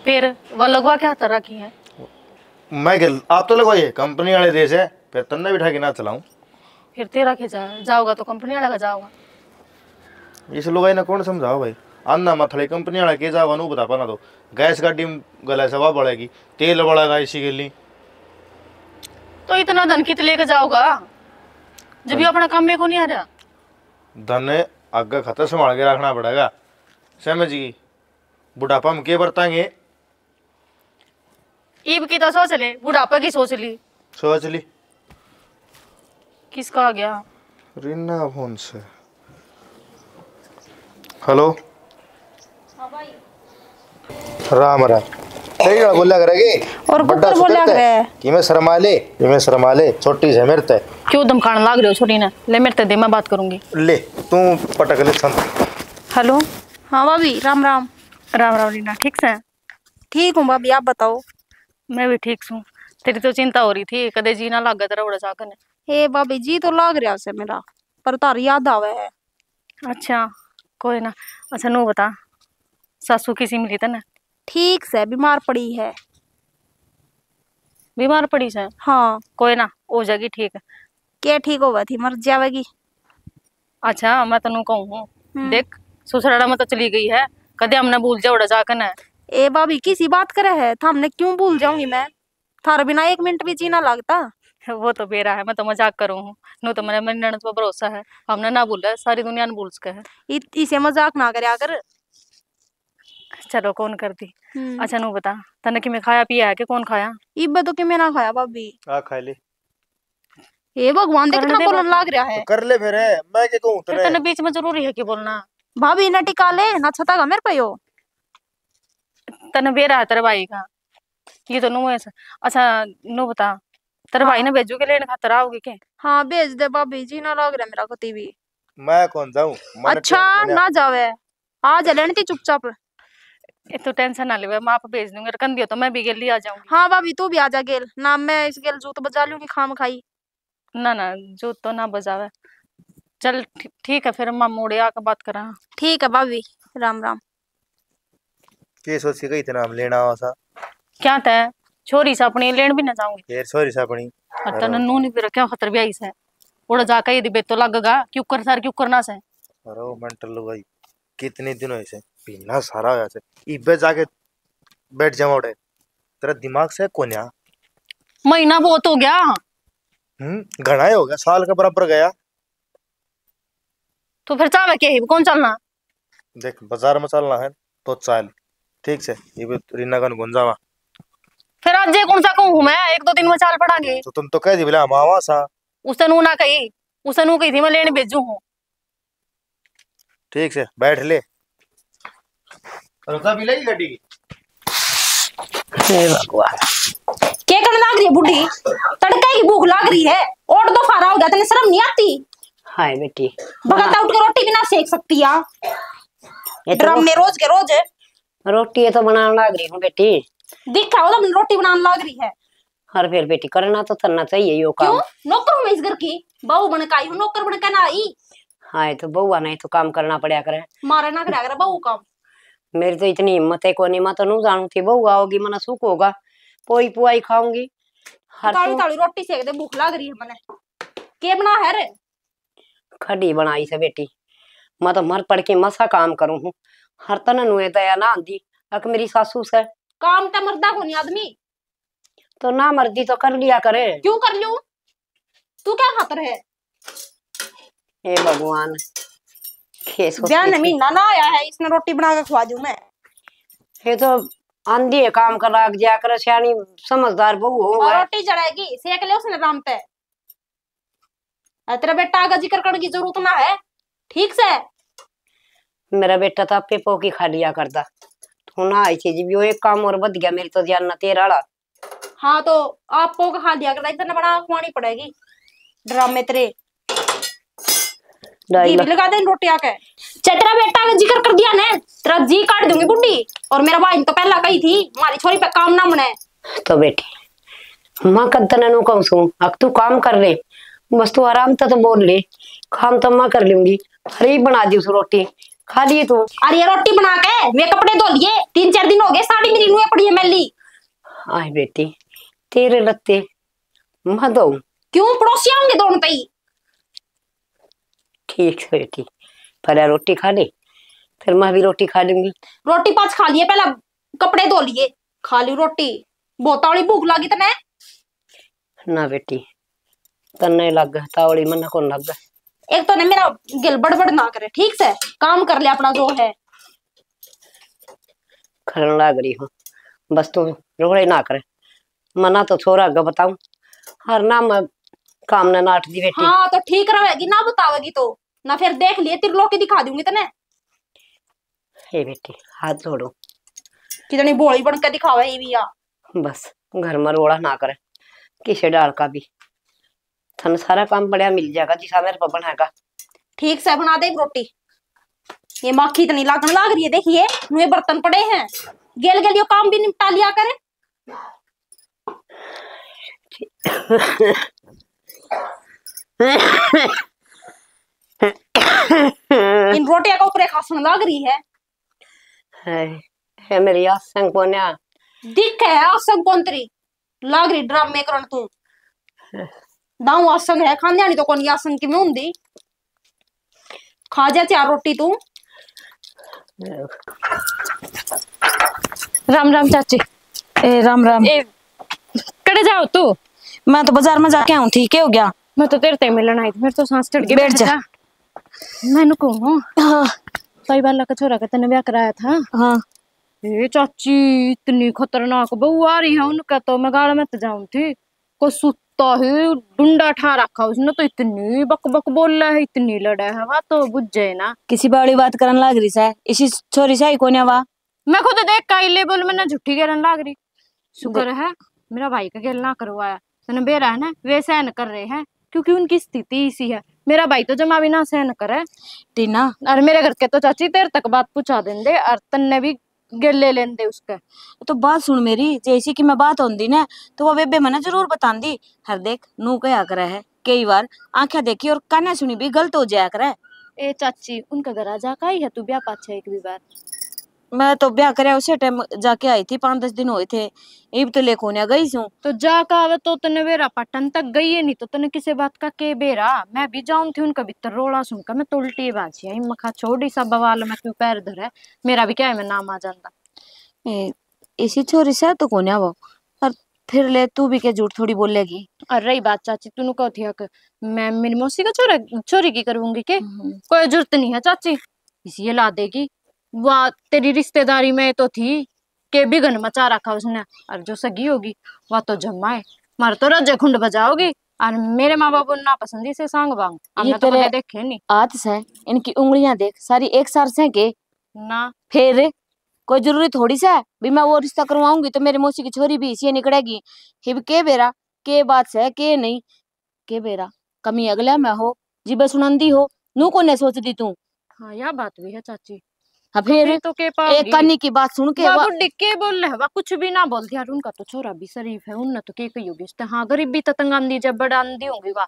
फिर वो लगवा के हाथ रखी है। मैं क्या आप तो लगवाइए, कंपनी वाले देश है, फिर तन्ने बिठा के ना चलाऊं। फिर तेरा के जाओगा तो कंपनी वाला का जाओगा। इस लोग ना कौन समझाओ भाई, अन्ना मथड़ी कंपनी वाला के जाओगा नू बता पाना। तो गैस गाड़ी में गला सवा बढ़ेगी, तेल बढ़ेगा इसी के लिए। तो इतना धन कित लेके जाओगा जब भी अपना काम में को नहीं आ रहा। धन आगे खतर संभाल के रखना पड़ेगा, समझ गई। बुढ़ापा में के बरताएंगे। ईब की तो सोच ले, बुढ़ापा की सोच ली। सोच ली किसका आ गया? रीना फोन से। हेलो राम राम। सही बोला करेगी और कुकर बोला करे कि मैं शर्मा ले छोटी से मेरे ते। क्यों धमकाने लाग रहे हो छोटी ने? ले मेरे ते दे, मैं बात करूंगी। ले तू पटक ले छन। हेलो हाँ भाभी, राम राम। राम राम रीना, ठीक से? ठीक हूँ भाभी, आप बताओ। मैं भी ठीक हूँ। तेरी तो चिंता हो रही थी कदे जी ना लाग गया तेरा बड़ा चाकन है। हे भाभी जी तो लाग रहा से मेरा, पर तार याद आवे है। अच्छा कोई ना। अच्छा नू बता, सासू किसी मिली तने? ठीक से बीमार पड़ी है। बीमार पड़ी से? हाँ। कोई ना हो जाएगी ठीक। क्या ठीक होगा थी, मर जावेगी। अच्छा मैं तेन कहूँ, देख ससुराड़ा में तो चली गई है, कदे हमने भूल जा बड़ा चाकन है। ए भाभी किसी बात करे है, था हमने क्यों भूल जाऊंगी मैं, थारे बिना एक मिनट भी जीना लगता। वो तो बेरा है, मैं तो मजाक करूँ हूँ। नो तो मैंने मेरी ननद पर भरोसा है, हमने ना भूला, सारी दुनिया ने भूल सके है। इसे मजाक ना करे आकर। चलो कौन कर दी। अच्छा नू बता, तने कि मैं खाया पिया है कि कौन खाया? इब्बे तो कि मैं ना खाया भाभी। आ खा ले। हे भगवान देख कितना बोलन लाग रहा है। तो कर ले फिर, मैं क्या कहूं तने? तने बीच में जरूरी है कि बोलना? भाभी ना टिका ले ना छता का मेरे पे हो। तने बेरा है तेरे भाई का, ये तो नू है। अच्छा नू बता, तेरे भाई ने भेजू के लेने खातर आओगे के? हाँ भेज दे भाभी जी, ना लग रहा मेरा कती भी। मैं कौन जाऊं? अच्छा ना जावे, आ जा लेने ती चुपचाप। तो टेंशन ना ले, मैं आप भेज दूंगी, कंधी तो मैं भी गेली आ जाऊंगी। हाँ भाभी तू भी आ जा गेल ना, मैं इस गेल जूत बजा लूंगी खाम खाई। ना ना जूत तो ना बजावे। चल ठीक है फिर, मैं मोड़े आकर बात करा। ठीक है भाभी, राम राम। के सोच के गई थे नाम लेना सा? क्या तय छोरी से अपनी लेन भी ना जाऊंगी। फिर सॉरी सा अपनी तने नू नहीं फिर क्या खतर भी आई से उड़ा जाकर यदि बेत तो लगेगा, क्यों कर सर क्यों करना से। अरे मेंटल भाई कितने दिन हुए से पीना सारा होया से, इबे जाके बैठ जाओ उड़े। तेरा दिमाग से कोन्या महीना बहुत हो गया। घना ही हो गया, साल के बराबर गया। तो फिर चावे के ही कौन चलना? देख बाजार में चलना है तो चल, ठीक से ये रीना गन गुंजावा। फिर आज जे कौन सा कहूँ मैं, एक दो दिन में चाल पड़ांगे। तो तुम तो कह दी बोला मावा सा। उसने नू ना कही, उसने नू कही थी मैं लेने भेजू हूँ। ठीक से बैठ ले। रोजा भी लगी गड्डी की। क्या करने लाग रही है बुढ़ी, तड़के की भूख लाग रही है, और दो फारा हो गया, तेने शर्म नहीं आती? हाय बेटी बगल उठ के रोटी भी ना सेक सकती है ये तो ड्रम में रोज के रोज रोटी ये तो बनाने लग रही हूँ बेटी। दिख रहा हो तो रोटी बनाने लग रही है। हर फिर बेटी करना तो करना चाहिए यो काम। क्यों नौकर हूँ मैं इस घर की, बहू बन के आई हूँ, नौकर बन के ना आई। हाँ तो बउआ नहीं तो काम करना पड़ा करे, मारे ना करा करे बहू काम। मेरी तो इतनी हिम्मत है कोनी, मैं तो नहीं जानू थी बउआ होगी मना सुख होगा पोई पुआई खाऊंगी। हर ताली ताली रोटी सेक दे, भूख लग रही है मने। के बना है रे? खड़ी बनाई से बेटी, मैं तो मर पड़ के मसा काम करूँ हूँ। हर तन नुए दया ना आंदी अक मेरी सासू से काम तो मर्दा को नहीं आदमी तो ना मर्दी तो कर लिया करे। क्यों कर लूं? तू क्या खातर है? हे भगवान जान महीना ना आया है इसने रोटी बना के खवा दूं मैं। ये तो आंधी है काम कर लाग जा कर, सियानी समझदार बहू हो। रोटी चढ़ेगी सेक ले उसने राम पे। तेरा बेटा आगे जिक्र करने की जरूरत ना है ठीक से। मेरा बेटा तो आपे पोकी खा लिया करता तू ना आई थी जी, वो एक काम और बद गया मेरी तो ध्यान ना तेरा वाला। हाँ तो आप पोक खा लिया करता, इतना बड़ा खुआनी पड़ेगी ड्रामे तेरे। भी लगा दे रोटी आके। तेरा बेटा आगे जिक्र कर दिया ने तेरा जी काट दूंगी बुड्ढी। और मेरा भाई तो पहला कही थी हमारी छोरी पे काम ना मने। तो बेटी माँ कदना नु कहूँ सू अब तू काम कर ले, बस तू आराम तो बोल ले, काम तो मैं कर लूंगी। अरे बना दी उस रोटी खा लिए तू। अरे ये रोटी बना के वे कपड़े धो लिए, 3-4 दिन हो गए साड़ी मेरी नुए पड़ी है मैली। आए बेटी तेरे लत्ते मैं दो क्यों पड़ोसी आऊंगे दोनों पे ही। ठीक है बेटी पहले रोटी खा ले फिर मैं भी रोटी खा लूंगी। रोटी पाँच खा लिए पहला कपड़े धो लिए खा ली रोटी। बहुत बड़ी भूख लगी तने ना बेटी तन्ने लग तावड़ी मना कौन लग। एक तो ने मेरा गिल बड़बड़ ना करे ठीक से, काम कर ले अपना जो है। करने लग रही हूँ बस तू रोड़े ना करे, मना तो छोरा अगर बताऊं हर नाम काम ना नाट दी बेटी। हाँ तो ठीक रहेगी ना बतावेगी तो ना फिर देख लिए त्रिलोकी दिखा दूंगी तने। हे बेटी हाथ जोड़ो कितनी बोली बन के दिखावे ये भी। बस घर में रोड़ा ना करे किसे डाल का भी थन सारा काम बढ़िया मिल जाएगा जिसा मेरे पर बनाएगा। ठीक से बना दे रोटी। ये माखी इतनी लागन लाग रही है देखिए, मुझे बर्तन पड़े हैं गेल गेल यो काम भी निपटा लिया करे। इन रोटियां का ऊपर खासन लग रही है मेरी आसंग कोन्या दिख है आसंग कोंतरी लग रही ड्राम में करन तू दाऊ आसंग है खाने आनी तो कौन आसंग की में दी खा जा 4 रोटी तू। राम राम चाची। ए राम राम। ए कड़े जाओ तू? मैं तो बाजार में जाके आऊं थी, क्या हो गया? मैं तो तेरे ते मिलन आई थी, मेरे तो सांस चढ़ गई। बैठ जा। मैंने कहूँ हाँ कई बार का छोरा का तने ब्याह कराया था। हाँ ए चाची इतनी खतरनाक बहू आ रही है उनका, तो मैं गाड़ में तो जाऊं थी को सुता है डुंडा ठा रखा उसने, तो इतनी बक बक बोल रहा है इतनी लड़ा है वह तो बुझ जाए ना। किसी बड़ी बात करन लाग रही है इसी छोरी से कोने वा। मैं खुद देख का ले बोल मैंने झूठी कहने लाग रही। शुक्र है मेरा भाई का गेल ना करवाया, तने बेरा है ना वे सहन कर रहे हैं क्योंकि उनकी स्थिति इसी है। मेरा भाई तो जमा भी ना सहन करे टीना। और मेरे घर के तो चाची तेरे तक बात पूछा देंगे और तन्ने भी गेल ले लेंदे उसका। तो बात सुन मेरी, जैसी कि मैं बात होंदी ना तो वो बेबे मना जरूर बतांदी। हर देख नू क्या करे है कई बार आंखें देखी और काने सुनी भी गलत हो जाया करे। ए चाची उनका घर जाका ही है तू ब्याह पाछे एक भी बार। मैं तो ब्याह करे उसे टाइम जाके आई थी, 5-10 दिन हुए थे। अब तो लेको ने गई हूँ तो जाका आवे तो तने बेरा पटन तक गई है नहीं तो तने किसी बात का के बेरा। मैं भी जाऊं थी उनका भीतर रोला सुनकर मैं तो उल्टी बाजी आई मखा छोड़ी सा बवाल में क्यों पैर धरे, मेरा भी क्या है मैं नाम आ जाता। इसी छोरी से तो कोने वो और फिर ले तू भी के झूठ थोड़ी बोलेगी। और रही बात चाची तूने कहो थी मैं मेरी मौसी का छोरी की करूंगी के कोई जरूरत नहीं है चाची, इसी ला देगी। वाह तेरी रिश्तेदारी में तो थी के भी घन मचा रखा उसने, और जो सगी होगी वह तो जमाए मार तो रजे खुंड बजाओगी। और मेरे माँ बाबू ना पसंद से सांग बांग हमने तो कभी देखे नहीं। आत से इनकी उंगलियां देख सारी एक सार से के ना फिर कोई जरूरी थोड़ी सा भी मैं वो रिश्ता करवाऊंगी तो मेरी मौसी की छोरी भी इसी निकलेगी। हिब के बेरा के बात से के नहीं के बेरा कमी अगला में हो जी बस सुनंदी हो नू को ने सोच दी तू। हाँ यह बात भी है चाची। हाँ फिर तो के एक पाओगी कानी की बात सुन के बाबू डिक्के बोल रहे वा कुछ भी ना बोल यार। उनका तो छोरा भी शरीफ है, उनने तो के कही होगी इसते। हाँ गरीबी तो तंग आंदी जब बड़ा आंदी होंगी वाह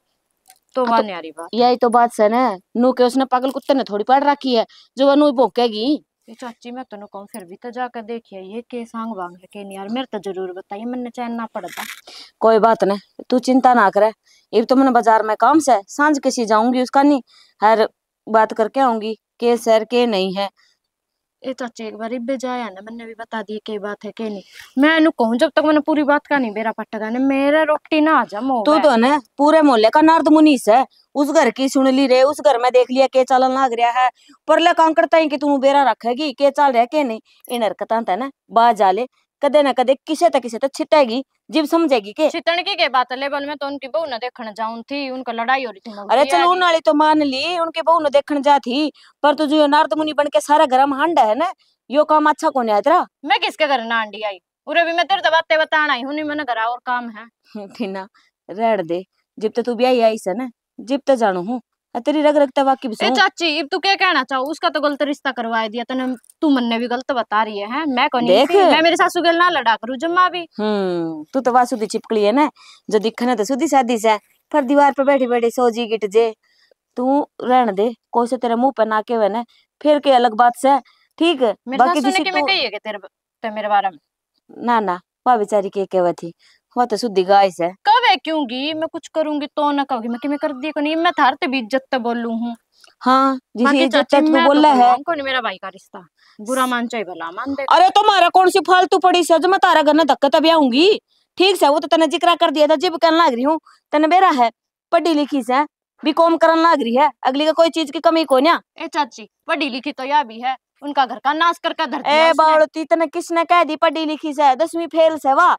तो वाह न्यारी बात। यही तो बात है ना, नू के उसने पागल कुत्ते ने थोड़ी पड़ रखी है जो वह नू भोंकेगी। ये चाची मैं तो कहूँ फिर भी तो जाकर देखिए ये के सांग वांग है के नहीं यार। मेरे तो जरूर बताइए, मैंने चैन ना पड़ता। कोई बात नहीं तू चिंता ना करे। ये तो मैंने बाजार में काम से सांझ किसी जाऊंगी उसका नहीं हर बात करके आऊंगी के सर के नहीं है। ए चाची एक बार इब्बे जाया ना मैंने भी बता दी के बात है के नहीं। मैं इन्हें कहूँ जब तक मैंने पूरी बात का नहीं बेरा पट्टा ने मेरा रोटी ना आ जा मो। तू तो ना पूरे मोहल्ले का नारद मुनीस है, उस घर की सुन ली रे, उस घर में देख लिया के चलन लाग रहा है परले काम करता है कि तू बेरा रखेगी के चल रहा के नहीं। इन हरकतां था ना बाज आले कदे ना कदे किसे तो छिटेगी जिब समझेगी के छिटन की बात है लेवल में तो उनकी बहू ना देखने जाऊं थी उनका लड़ाई हो रही थी। अरे चल उन वाली तो मान ली उनके बहू ने देखने जा थी पर तू जो नारद मुनि बन के सारा घर में हांडा है ना यो काम अच्छा कौन है तेरा। मैं किसके घर ना आंडी आई उरे भी मैं तेरे तो बातें बताना आई हूं नहीं मैंने घर और काम है। ठीना रेड़ दे जिब तो तू ब्याही आई से ना जिब तो जानू हूँ तेरी रग रगता वाकी भी चाची अब तू क्या कहना चाहो उसका तो गलत रिश्ता करवा दिया तने तू मन भी गलत बता रही है मैं कौन देख मैं मेरी सासू गल ना लड़ा करूं जम्मा भी। तू तो वाह सुधी चिपकली है ना जो दिखने तो सुधी सादी से पर दीवार पे बैठी बैठी सोजी गिट जे तू रहने दे कोई से तेरे मुंह पे ना के ना फिर के अलग बात से ठीक है। बाकी सासू ने मैं कही है कि तेरे मेरे बारे में ना वह बेचारी के कहवा थी वो तो शुद्ध गाय से कब है क्योंगी मैं कुछ करूंगी तो ना कहोगी मैं कि मैं कर दी को नहीं मैं थारते भी इज्जत तो बोलूं हूं। हाँ जिसे इज्जत तू बोल रहा है कौन मेरा भाई का रिश्ता बुरा मान चाहिए भला मान दे। अरे तुम्हारा कौन सी फालतू पड़ी से जो मैं तारा घर में धक्का तभी आऊंगी ठीक से वो तो तने जिक्र कर दिया था जिब करने लग रही हूँ तने बेरा है पढ़ी लिखी से बीकॉम करने लग रही है अगली का कोई चीज की कमी को ना। ए चाची पढ़ी लिखी तो यह भी है उनका घर का नाश करके धर दिया। ए बावड़ती तने किसने कह दी पढ़ी लिखी से 10वीं फेल से वाह।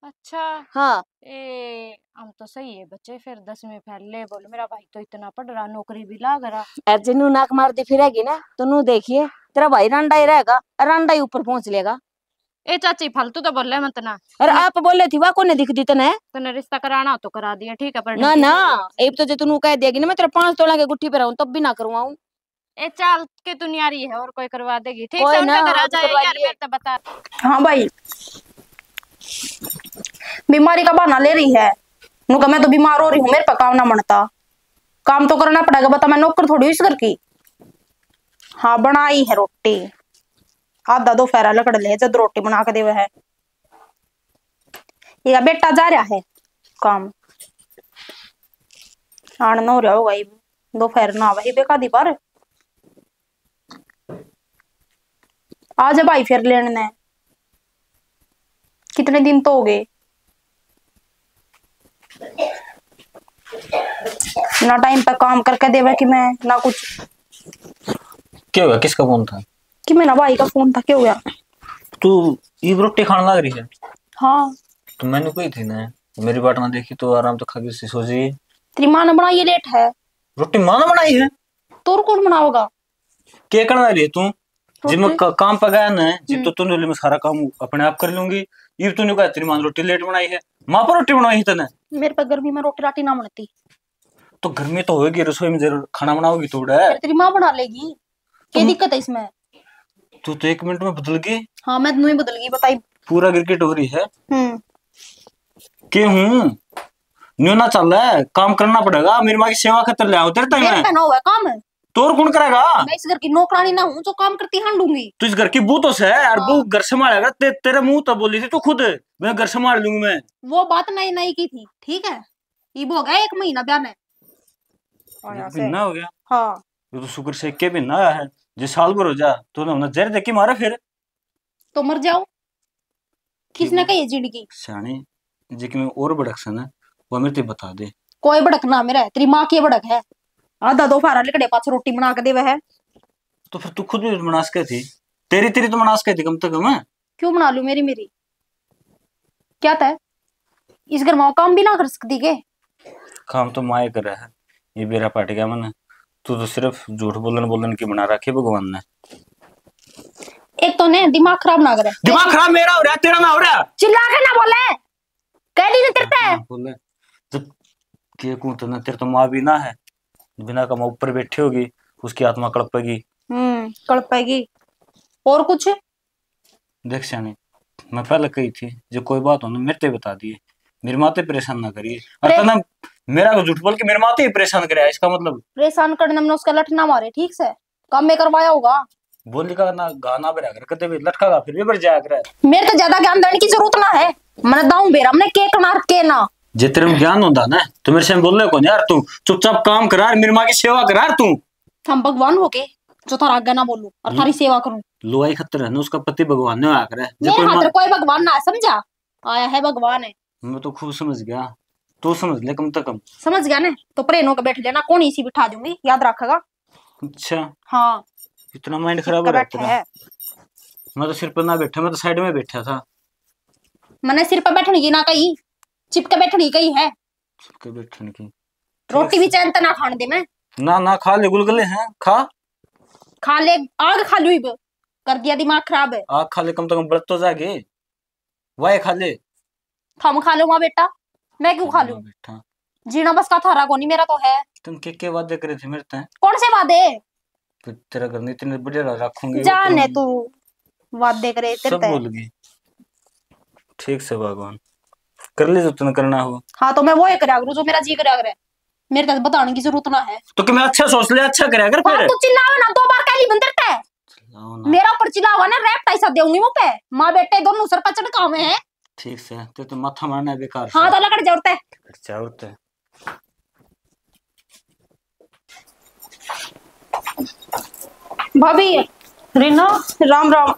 अच्छा हाँ ए हम तो सही है बच्चे फिर 10वीं फेल ले बोलो मेरा भाई तो इतना पढ़ रहा नौकरी भी लाग रहा। अरे जिन्नू नाक मारती फिरेगी ना तो नू देखिए तेरा भाई रांडा ही रहेगा रांडा ही ऊपर पहुंच लेगा। ए चाची फालतू तो बोल रहे मत ना। अरे आप बोले थी वाह कोने दिख दी तने रिश्ता कराना तो करा दिया ठीक है पर ना एक तो जो तू कह देगी ना मैं तेरा 5 तोला के गुट्ठी पे रहूं तब भी ना करवाऊं। ए चाल के तू न्यारी है और कोई करवा देगी ठीक है उनका घर आ जाए यार मैं तो बता। हाँ भाई बीमारी का बहाना ले रही है नुका मैं तो बीमार हो रही हूँ मेरे पे काम ना बनता काम तो करना पड़ेगा बता मैं नौकर थोड़ी इस घर की। हाँ बनाई है रोटी आधा दो फेरा लकड़ ले जब रोटी बना के देवे है ये बेटा जा रहा है काम आन हो रहा होगा दो फेर ना वही बेका दी पर आज भाई फिर लेने कितने दिन तो हो गए ना टाइम पे काम करके देवे कि मैं ना कुछ। क्या हुआ किसका फोन था कि मेरा भाई का फोन था क्या हो गया तू ये रोटी खाने लग रही है। हाँ तो मैंने कोई थी ना मेरी बाट ना देखी तो आराम तो खा के सो जाइए। तेरी माँ ने बनाई है लेट है रोटी माँ ने बनाई है तो कौन बनाओगा क्या करना रही है तू जिब मैं काम पे गया ना जिब तो तूने मैं सारा काम अपने आप कर लूंगी ये तूने कहा तेरी माँ ने रोटी लेट बनाई है माँ पर रोटी बनाई है तने मेरे पे गर्मी में रोटी राटी ना बनती तो गर्मी तो होगी रसोई में जरूर खाना बनाओगी थोड़ा तेरी माँ बना लेगी क्या दिक्कत है इसमें। तू तो 1 मिनट में बदल गई। हाँ मैं नहीं बदल गई बताई पूरा क्रिकेट हो रही है क्यों न्यू ना चल रहा है काम करना पड़ेगा मेरी माँ की सेवा खतर ले आओ तेरे तक मैं हुआ काम तो और कौन करेगा मैं इस घर की नौकरानी ना हूँ जो काम करती हांडूंगी। तू इस घर की बू तो से यार बू घर संभालेगा तेरे मुंह तो बोली थी तू खुद मैं घर संभाल लूंगी मैं वो बात नहीं की थी ठीक है ये हो गया 1 महीना ब्याह में महीना हो गया। हाँ ये तो शुक्र से के महीना आया है जो साल भर हो जा तो ना जहर देख के मारा फिर तो मर जाओ किसने कही जिंदगी सियाने जी की मैं और भड़क से ना वो मेरे ते बता दे कोई भड़क ना मेरा तेरी माँ की भड़क है आधा दो फारा लिकड़े पास रोटी बना के देवे है तो फिर तू खुद भी बना सके थी तेरी तो बना सके थी कम से कम क्यों बना लू मेरी क्या था इस घर में काम भी ना कर सकती के काम तो माए कर रहा है ये बेरा पाट गया मैंने तू तो सिर्फ झूठ बोलन की बना रखी भगवान ने। एक तो ने दिमाग खराब ना करे दिमाग खराब मेरा हो रहा तेरा ना हो रहा चिल्ला के ना बोले कह दी तेरे बोले जब के को तो ना तेरे तो माँ भी ना है बिना कमा ऊपर बैठी होगी, उसकी आत्मा कड़पेगी। कड़पेगी। और कुछ? देख सियानी, मैं पहले कही थी जो कोई बात हो ना मेरे ते बता दिए, मेरी माते परेशान ना करिए। और तना मेरा झूठ बोल के मेरे माते ही परेशान करे, इसका मतलब परेशान करने में उसका लठ ना मारे, ठीक से काम में करवाया होगा। बोली का ना गाना बेरा कर कदे भी लटका का फिर भी बढ़ जाया करे। मेरे तो ज्यादा ज्ञान देने की जरूरत ना है, मैंने दाऊं बेरा हमने के कनार के ना। जे तेरे में ज्ञान होता ना तो मेरे से बोलने को यार, तू चुपचाप काम करा, मेरी माँ की सेवा करा तू। हम भगवान हो के जो थारा आज्ञा ना बोलूं और थारी सेवा करूं। लोहाई खतर है ना, उसका पति भगवान ने आया करे। मेरे खातिर कोई भगवान ना है, समझा? आया है भगवान है। मैं तो खूब समझ गया, तू समझ ले कम से कम। समझ गया ना, तो प्लेन होकर बैठ लेना, कौन इसी बिठा दूंगी, याद रखेगा। अच्छा हाँ, इतना माइंड खराब हो रहा है। मैं तो सिर पर ना बैठा, मैं तो साइड में बैठा था। मैंने सिर पर बैठने की ना कही, चिपके बैठने की कही है। चिपके बैठने की रोटी भी चैन ना खाने दे मैं। ना खा ले, गुलगुले हैं खा ले, आग खा लू, कर दिया दिमाग खराब है। आग खा ले, कम से कम ब्लड तो जागे। वाई खा ले। हम खा लूंगा बेटा, मैं क्यों खा लूं? जीना बस का थारा को नहीं, मेरा तो है। तुम के वादे करे थे मेरे से? कौन से वादे? तेरा करने इतने बढ़िया रखूंगी। जाने तू वादे करे सब भूल गई। ठीक से भगवान कर ले जो तुमने करना हो। हाँ तो मैं वो करा करूं जो मेरा जी करा करे, मेरे को बताने की जरूरत ना है। तो कि मैं अच्छा सोच ले, अच्छा करा कर फिर। तू चिल्लाओ ना, 2 बार काली बंदर ते मेरा ऊपर चिल्लावा ना, रैप टाइसा देऊंगी मुंह पे। माँ बेटे दोनों सर पर चढ़का में है। ठीक से तो माथा मारना है बेकार। हाँ तो लकड़ जरूरत है। जरूरत है। भाभी रीना, राम राम।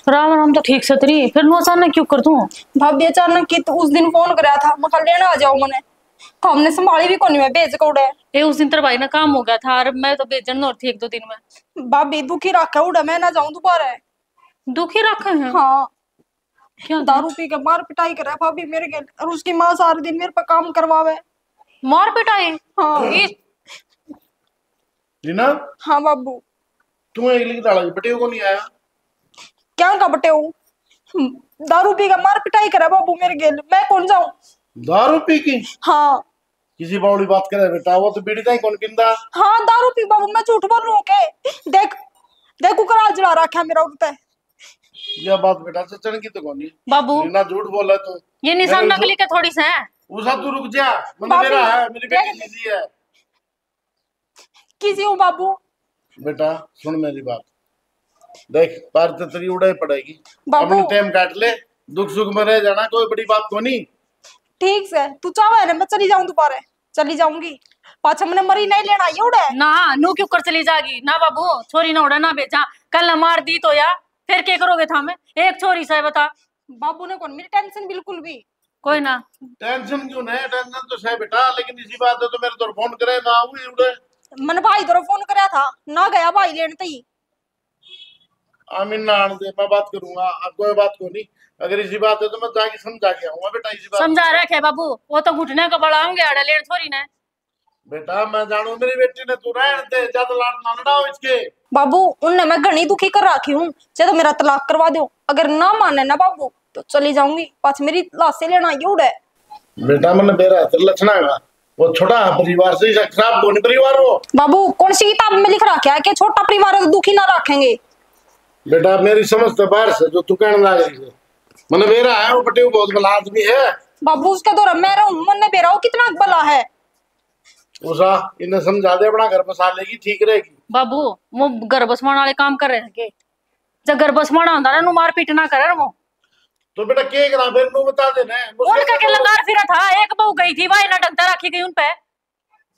राम राम तो ठीक से तरी, फिर नो अचानक क्यों कर दूं? भाभी अचानक की तो उस दिन फोन कराया था, मैं कल लेने आ जाओ मैंने, तो हमने संभाली भी कोनी, मैं भेज कौड़े। ए उस दिन तेरे भाई ना काम हो गया था और मैं तो बेचन और थी 1-2 दिन में। भाभी दुखी रखा उड़ा, मैं ना जाऊं दोबारा। दुखी रखे हैं? हाँ, क्या दारू पी के मार पिटाई करे भाभी मेरे के, और उसकी माँ सारे दिन मेरे पे काम करवावे। मार पिटाई? हाँ। रीना। हाँ बाबू। तुम एक लिख डाला बटे को नहीं आया? क्या का बटे हूँ? दारू पी के मार पिटाई करे बाबू मेरे गेल, मैं कौन जाऊं? दारू पी की? हाँ। किसी बावड़ी बात करे बेटा, वो तो बीड़ी का ही कौन पिंदा? हाँ दारू पी बाबू, मैं झूठ बोल रहा हूँ के? देख देख कुकरा जला रखा मेरा उठता है। यह बात बेटा सचन की तो कौन नहीं बाबू, रीना झूठ बोला तू। ये निशान नकली के थोड़ी से है। उसा तू रुक जा, मतलब मेरा है, मेरी बेटी किसी है। किसी हूँ बाबू? बेटा सुन मेरी बात, देख बार तो तेरी उड़ाई पड़ेगी, बाबू अपनी टाइम काट ले, दुख सुख में रह जाना, कोई बड़ी बात को नहीं। ठीक से तू चाहे ना मैं चली जाऊं, दोबारा चली जाऊंगी, पाछा मैंने मरी नहीं लेना ये उड़े ना। नू क्यों कर चली जाएगी ना बाबू, छोरी ना उड़ा ना बेचा, कल ना मार दी तो या फिर क्या करोगे था में एक छोरी से बता। बाबू ने कौन मेरी टेंशन बिल्कुल भी कोई ना। टेंशन क्यों नहीं, टेंशन तो है बेटा, लेकिन इसी बात है तो मेरे तो फोन करे ना हुई उड़े। मैंने भाई तो फोन कराया था ना, गया भाई लेने तई। आमीन ना आने दे, मैं बात करूंगा, अब कोई बात को नहीं, अगर इसी बात है तो मैं जाके समझा के आऊंगा बेटा। इसी बात समझा रखे बाबू, वो तो घुटने का बड़ा होंगे आड़ा लेन छोरी ने। बेटा मैं जानू मेरी बेटी ने, तू रहने दे, ज्यादा लाड ना लड़ाओ इसके। बाबू उनने मैं घनी दुखी कर रखी हूँ, चाहे तो मेरा तलाक करवा दो, अगर ना माने ना बाबू तो चली जाऊंगी, पास मेरी लाशें लेना ये उड़े। बेटा मैंने मेरा लक्षणा का वो छोटा परिवार से खराब कौन परिवार हो? बाबू कौन सी किताब में लिख रखा है कि छोटा परिवार है तो दुखी ना रखेंगे? बेटा मेरी समझ तो बाहर से जो तू कहने लग रही है, मैंने मेरा है वो बटे बहुत भला आदमी है। बाबू उसका दौरा मैं रहूं, मन ने बेरा कितना भला है। उसा इन्हें समझा दे, अपना घर बसा लेगी, ठीक रहेगी। बाबू वो घर बसवाने वाले काम कर रहे हैं के, जब घर बसवाना होता ना नु मार पीट ना करे वो। तो बेटा के करा फिर नु बता देना। उनका के लंगार फिरा था, एक बहू गई थी भाई ना डंडा रखी गई उन पे,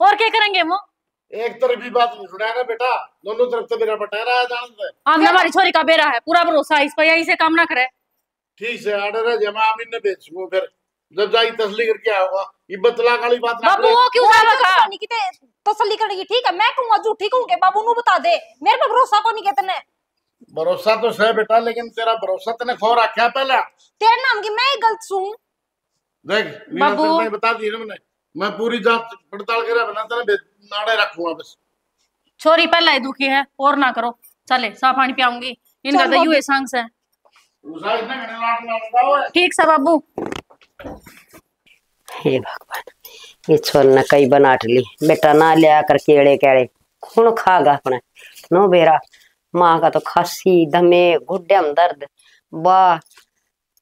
और क्या करेंगे वो? एक तरफ भी बात नहीं सुना ना बेटा, दोनों तरफ तो मेरा बटेरा है जानते हैं। हमने हमारी छोरी का बेरा है, पूरा भरोसा इस पर, यही से काम ना करे। ठीक से आर्डर है, जमा आमीन ने बेच वो, फिर जब जाई तसली करके आऊंगा, ये बतला वाली बात ना बाबू वो क्यों जावा का तसल्ली करेगी? ठीक है मैं कहूंगा झूठी कहूंगे, बाबू नु बता दे, मेरे पे भरोसा को नहीं कहते। भरोसा तो है बेटा, लेकिन तेरा भरोसा तने खो रखा पहले। तेरे नाम की मैं गलत सुन देख बाबू बता दी ना मैंने, मैं पूरी जांच पड़ताल करे बना तेरे नाड़े रखूंगा बस। छोरी पहले ही दुखी है, और ना करो, चले सा पानी पियाऊंगी, इनका तो यूं सांग से। उसा इतना घने लाड ना लगाओ। ठीक से बाबू। हे भगवान, ये छोल न कई बनाट ली बेटा ना लिया कर केड़े केड़े कौन खागा अपने नो बेरा। माँ का तो खांसी दमे गुड्डे में दर्द वाह,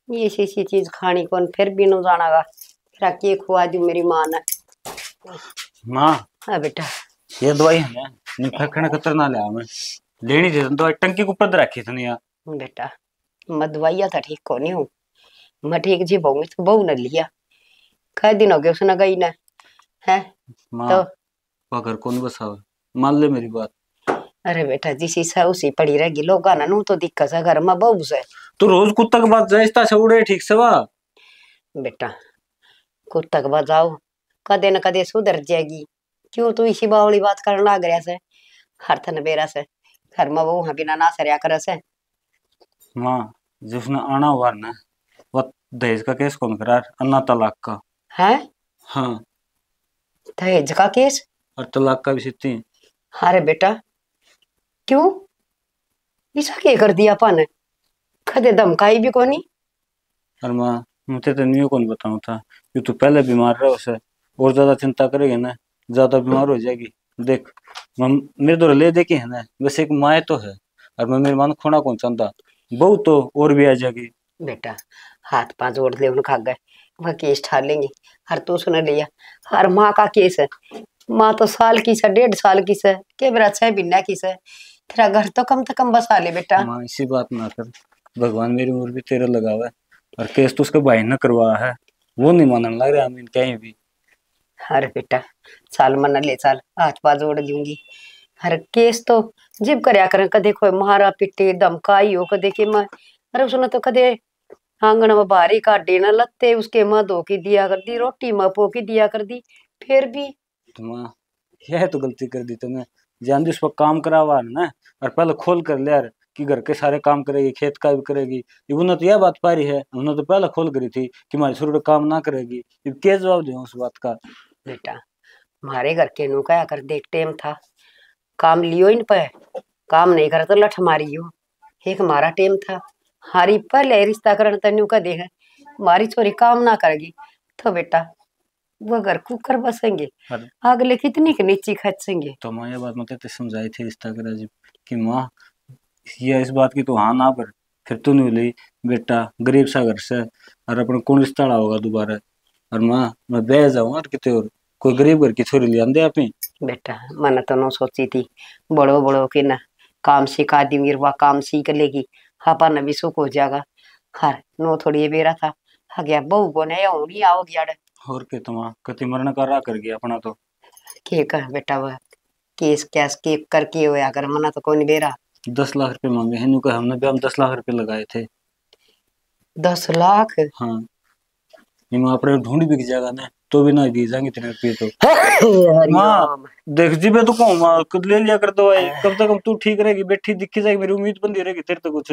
ये सी चीज खानी कौन फिर भी नो जानागा। फिर के खुआ दी मेरी माँ ने। माँ हाँ बेटा ये दवाई है ना नहीं फेंकने खतर ना ले मैं लेनी थी दवाई टंकी के ऊपर रखी थी नहीं यार। बेटा मैं दवाइया तो ठीक को नहीं हूँ, मैं ठीक जी बहु तो बहू ने लिया कई दिन हो गए उसने गई ने है माँ तो। वो घर कौन बसावे मान ले मेरी बात। अरे बेटा जिसी से उसी पड़ी रहेगी लोग ना नू तो दिक्कत है घर में बहू से। तू रोज कुत्ता के बात जाए से उड़े ठीक से वाह। बेटा कुत्ता के बजाओ कदे न कदे सुधर जाएगी, क्यों तू इसी बावली बात करने लाग रहा से हर थन बेरा से घर में वो वहां बिना ना सरया करे से। माँ जिसने आना हुआ ना वो दहेज का केस कौन करा अन्ना तलाक का है हाँ दहेज का केस। और तलाक का भी सिद्धि। अरे बेटा क्यों ऐसा क्या कर दिया अपन कदे धमकाई भी कोनी। और माँ मुझे तो नहीं कौन बताऊँ था कि तू पहले बीमार रहे उसे और ज्यादा चिंता करेगी ना ज्यादा बीमार हो जाएगी। देख मेरे तो ले देखी है ना वैसे एक माँ तो है और मैं मेरी माँ को खोना कौन चाहता बहू तो और भी आ जाएगी। बेटा हाथ पांव जोड़ ले उन खा गए वह केस ठार लेंगे। हर तू सुन लिया हर माँ का केस है, माँ तो साल की से 1.5 साल की से के बेरा 6 महीना की से तेरा घर तो कम से कम बसा ले बेटा। माँ इसी बात ना कर भगवान मेरी उम्र भी तेरे लगा हुआ है और केस तो उसके भाई ने करवाया है वो नहीं मानने लग रहा अमीन कहीं भी। अरे बेटा साल मना ले साल हाथ पांव जोड़ दूंगी। हर केस तो जिब करया करें कदे कोई मारा पिटे धमकाई हो कदे के मैं। अरे उसने तो कदे आंगन में बाहरी काटे ना लत्ते उसके माँ धो के दिया कर दी रोटी माँ पो के दिया कर दी फिर भी। तो माँ यह तो गलती कर दी तुमने जान दी उस पर काम करावा ना और पहले खोल कर ले यार कि घर के सारे काम करेगी खेत का भी करेगी। उन्होंने तो यह बात पारी है उन्होंने तो पहले खोल करी थी कि हमारी शुरू काम ना करेगी क्या जवाब दूं उस बात का। बेटा हमारे घर के नु क्या कर देख टेम था काम लियो इन पे काम नहीं करे तो लठ मारियो एक हमारा टेम था हारी पहले रिश्ता करन तन्यू का देख हमारी छोरी काम ना करेगी तो बेटा वो घर कुकर बसेंगे अरे अगले कितनी के नीची खचेंगे। तो माँ ये बात मतलब तो समझाई थी रिश्ता करा जी कि माँ ये इस बात की तो हाँ ना पर फिर तू नहीं बोली बेटा गरीब सा घर से और अपन कौन रिश्ता होगा दोबारा और माँ मैं बह जाऊंगा और कितने और कोई गरीब घर की छोरी ले आंदे आप ही। बेटा मैंने तो नो सोची थी बड़ो बड़ो के ना काम सिखा दूंगी वह काम सीख लेगी अपन भी सुख हो जाएगा। हर नो थोड़ी ये बेरा था आ गया बहू को नहीं होगी आओगी अड़ और के तुम कति मरण का रहा कर गया अपना तो के कर बेटा वह केस कैस के करके होया कर मना तो कौन बेरा। 10 लाख रुपए मांगे हैं का हमने भी हम 10 लाख रुपए लगाए थे। 10 लाख हाँ ये माँ अपने ढूंढ भी जाएगा ना तो भी ना दी जाएंगे इतने रुपये तो। माँ हरिओम देख जी मैं तो कहूँ माँ खुद ले लिया कर दवाई कब तक हम तू ठीक रहेगी बैठी दिखी जाएगी मेरी उम्मीद बंदी रहेगी तेरे तो कुछ।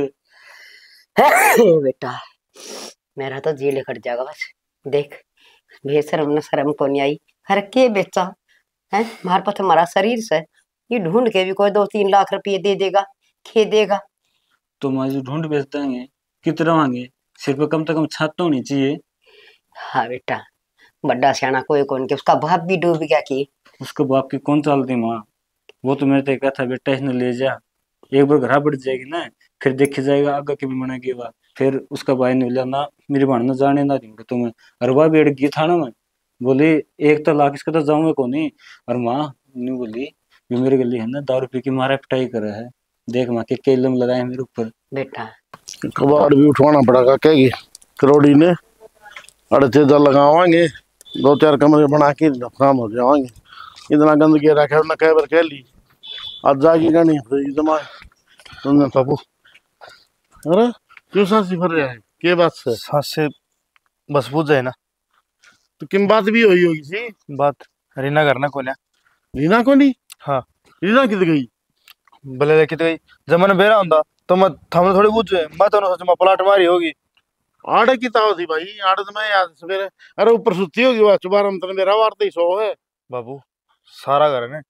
बेटा मेरा तो जी लेकर जाएगा बस देख बेशरम न शर्म को नहीं आई हर के बेचा है हमारे पास हमारा शरीर से ये ढूंढ के भी कोई 2-3 लाख रुपये दे देगा खे देगा। तो माँ जो ढूंढ बेच देंगे कितना मांगे सिर्फ कम से कम छत तो होनी चाहिए। हाँ बेटा बड़ा सियाना कोई कौन के उसका बाप भी डूब गया कि उसके बाप की कौन चालती माँ वो तो मेरे को था बेटा इसने ले जा एक बार घर बढ़ जाएगी ना फिर देखी जाएगा आगे की भी बनेगी वह फिर उसका भाई ने बोला ना मेरी बहन ने जाने ना दूंगा तुम्हें और वह भी अड़ गई था ना मैं बोली 1 लाख इसका तो जाऊंगा को नहीं और माँ नहीं बोली जो मेरी गली है ना 10 रुपये की मारा पिटाई कर रहा है देख माँ के केलम लगाए मेरे ऊपर बेटा कबाड़ भी उठवाना पड़ेगा कहेगी करोड़ी ने अड़ते तो लगावाएंगे 2-4 कमरे बना के काम हो जाएंगे इतना गंदगी रखा ना कई बार कह ली आज जागी नहीं दिमाग तुमने पापू। अरे क्यों सांसी भर रहा है के बात से सांस से बस बुझ जाए ना तो किन बात भी हुई होगी सी बात रीना करना को ना रीना को नहीं। हाँ रीना कित गई भले कित गई जब मैंने बेरा होंदा तो मैं थमने थोड़ी बुझ जाए मैं तो सोच मैं पलाट मारी होगी आड़े की ताव थी भाई आड़े तो मैं याद सवेरे अरे ऊपर सुती होगी वह चुबारा में मेरा वार्ता ही 100 है बाबू सारा घर ने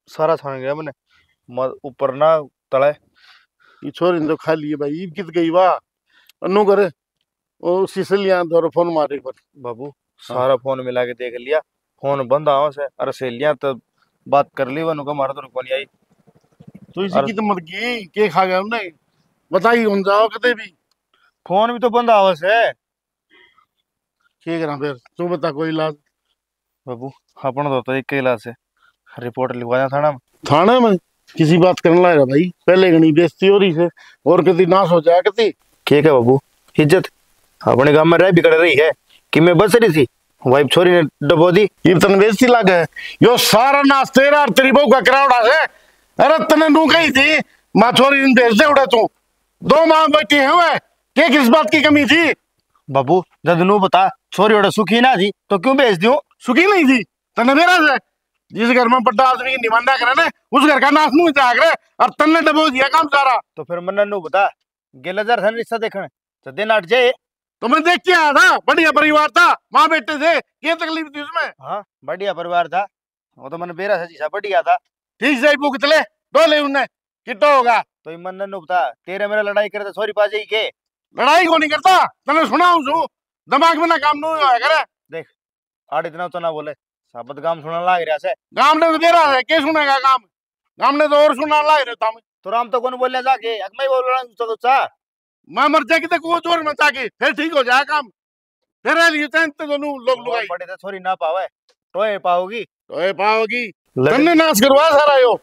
सारा थाने गया मैंने ऊपर ना तले ये छोरी ने तो खा लिए भाई कित गई वाह अनु करे ओ सिसलिया दौर फोन मारे पर बाबू सारा फोन मिला के देख लिया, फोन बंद आओ से। अरे सहेलियां तो बात कर ली, वन को मारा तो कौन आई। तो इसी की तो मर गई के खा गया उन्हें बताई उन जाओ कते भी फोन भी तो बंद आओ से। ठीक है फिर तू बता कोई इलाज। बाबू अपन तो एक इलाज है, रिपोर्ट लिखवा थाना में। थाने में किसी बात करने लगा भाई, पहले गणी बेइज्जती हो रही है और कभी नाश हो जाए कति। ठीक है बाबू, इज्जत अपने गांव में रह बिगड़ रही है कि मैं बस रही थी, वाइफ छोरी ने डबो दी, ये तन बेइज्जती लग है। यो सारा नाश तेरा और तेरी बहू का करावड़ा है। अरे तने नू कही थी मां छोरी ने भेज दे उड़ा तू, 2 माह बैठे हुए के किस बात की कमी थी। बाबू जब नू बता छोरी ओडे सुखी ना थी तो क्यों भेज दूं। सुखी नहीं थी तने मेरा से, जिस घर में बड़ा आदमी की निबंधा करे ना उस घर का नाश नहीं जाग रहे और तन्ने डबो दिया काम सारा। तो फिर मन्ना नू बता गेलजार धन रिश्ता देखने तो दिन हट जाए। तो मैं देख के आया था, बढ़िया परिवार था, माँ बेटे थे, क्या तकलीफ थी उसमें। हाँ बढ़िया परिवार था, वो तो मन बेरा सजी बढ़िया था। ठीक से भूख चले डोले उन्हें कितना होगा। तो मन्ना नू बता तेरे मेरा लड़ाई करे तो छोरी पा जाई के। लड़ाई को नहीं करता तने सुना हूँ, दिमाग में ना काम नहीं होया करे। देख आड़ इतना तो ना बोले, साबत काम सुनने लाग रहा से। गांव ने तो दे रहा है, क्या सुनेगा काम, गांव ने तो और सुना लाग रहा था। तो राम तो कौन बोलने जाके मैं बोल रहा हूँ तो चा मैं मर जाए कि को जोर मचा के फिर ठीक हो जाए काम। तेरे लिए तो दोनों लोग लुगाई बड़े तो छोरी ना पावे टोए पाओगी तन्ने नाश करवा सारा यो।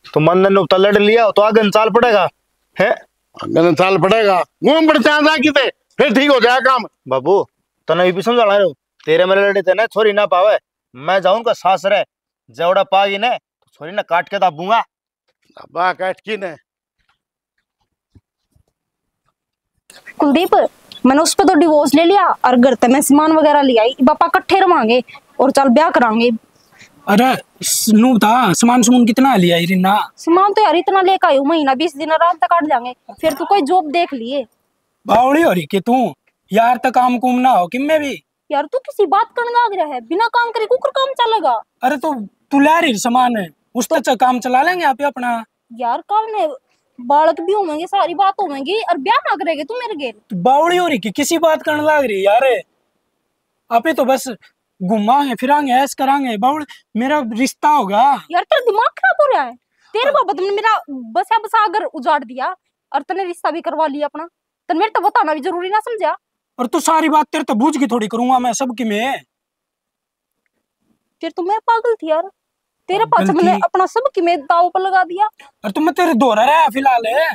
तो मन ने तो लड़ लिया तो आगे चाल पड़ेगा है, आगे चाल पड़ेगा घूम पड़ जा कि फिर ठीक हो जाए काम। बाबू तने भी समझा रहा हूँ, तेरे मेरे लड़े थे ना छोरी ना पावे, मैं जाऊं का सास रहे जवड़ा पागी ने तो छोरी ना काट के दाबूंगा। बा काट की ने कुलदीप मैंने उस पर तो डिवोर्स ले लिया और घर तक मैं सामान वगैरह ले आई, पापा इकट्ठे रवांगे और चल ब्याह करांगे। अरे नू था सामान सुमन कितना लिया रिना। सामान तो यार इतना लेकर आई हूँ, महीना 20 दिन आराम तक काट जाएंगे, फिर तू कोई जॉब देख लिए। बावड़ी हो रही कि तू यार तक काम कुम ना हो कि मैं भी। यार तू किसी बात करने लग रहा है, बिना काम करे कुकर काम चलेगा। अरे तो तू ला रही सामान है उस तक काम चला लेंगे आप अपना। यार कल ने बालक भी होंगे, सारी बात होंगी और ब्याह ना करेगे तू मेरे गेल। तो बावड़ी हो रही कि किसी बात करने लग रही यार। आप तो बस घुमाएंगे फिरांगे ऐस करांगे, बावड़ी मेरा रिश्ता होगा। यार तेरा दिमाग खराब हो रहा है, तेरे बाबा तुमने मेरा बसा बसा अगर उजाड़ दिया और तने रिश्ता भी करवा लिया अपना, तो मेरे तो बताना भी जरूरी ना समझा। और तू सारी बात तेरे तो बूझ की थोड़ी करूंगा मैं सबकी में। फिर तो मैं पागल थी यार, तेरे पास मैंने अपना सब की में दाव पर लगा दिया। और तुम तेरे दोहरा रहा फिलहाल है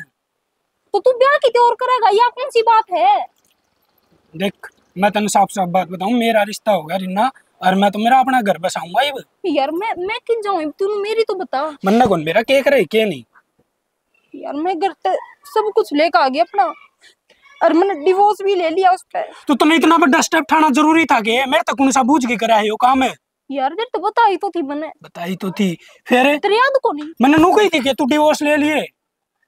तो तू ब्याह की और करेगा, या कौन सी बात है। देख मैं तेन साफ साफ बात बताऊं, मेरा रिश्ता होगा रिन्ना और मैं तो मेरा अपना घर बसाऊंगा। यार मैं किन जाऊं, तू मेरी तो बता। मन्ना कौन मेरा के करे के नहीं। यार मैं घर पे सब कुछ लेकर आ गया अपना और मैंने डिवोर्स भी ले लिया उस पे। तो तूने इतना बड़ा स्टेप उठाना जरूरी था कि मेरे तक कौन सा बूझ के करा है वो काम है। यार देर तो बताई तो थी मैंने। बताई तो थी फिर तेरे याद को नहीं मैंने नु कही थी कि तू डिवोर्स ले लिए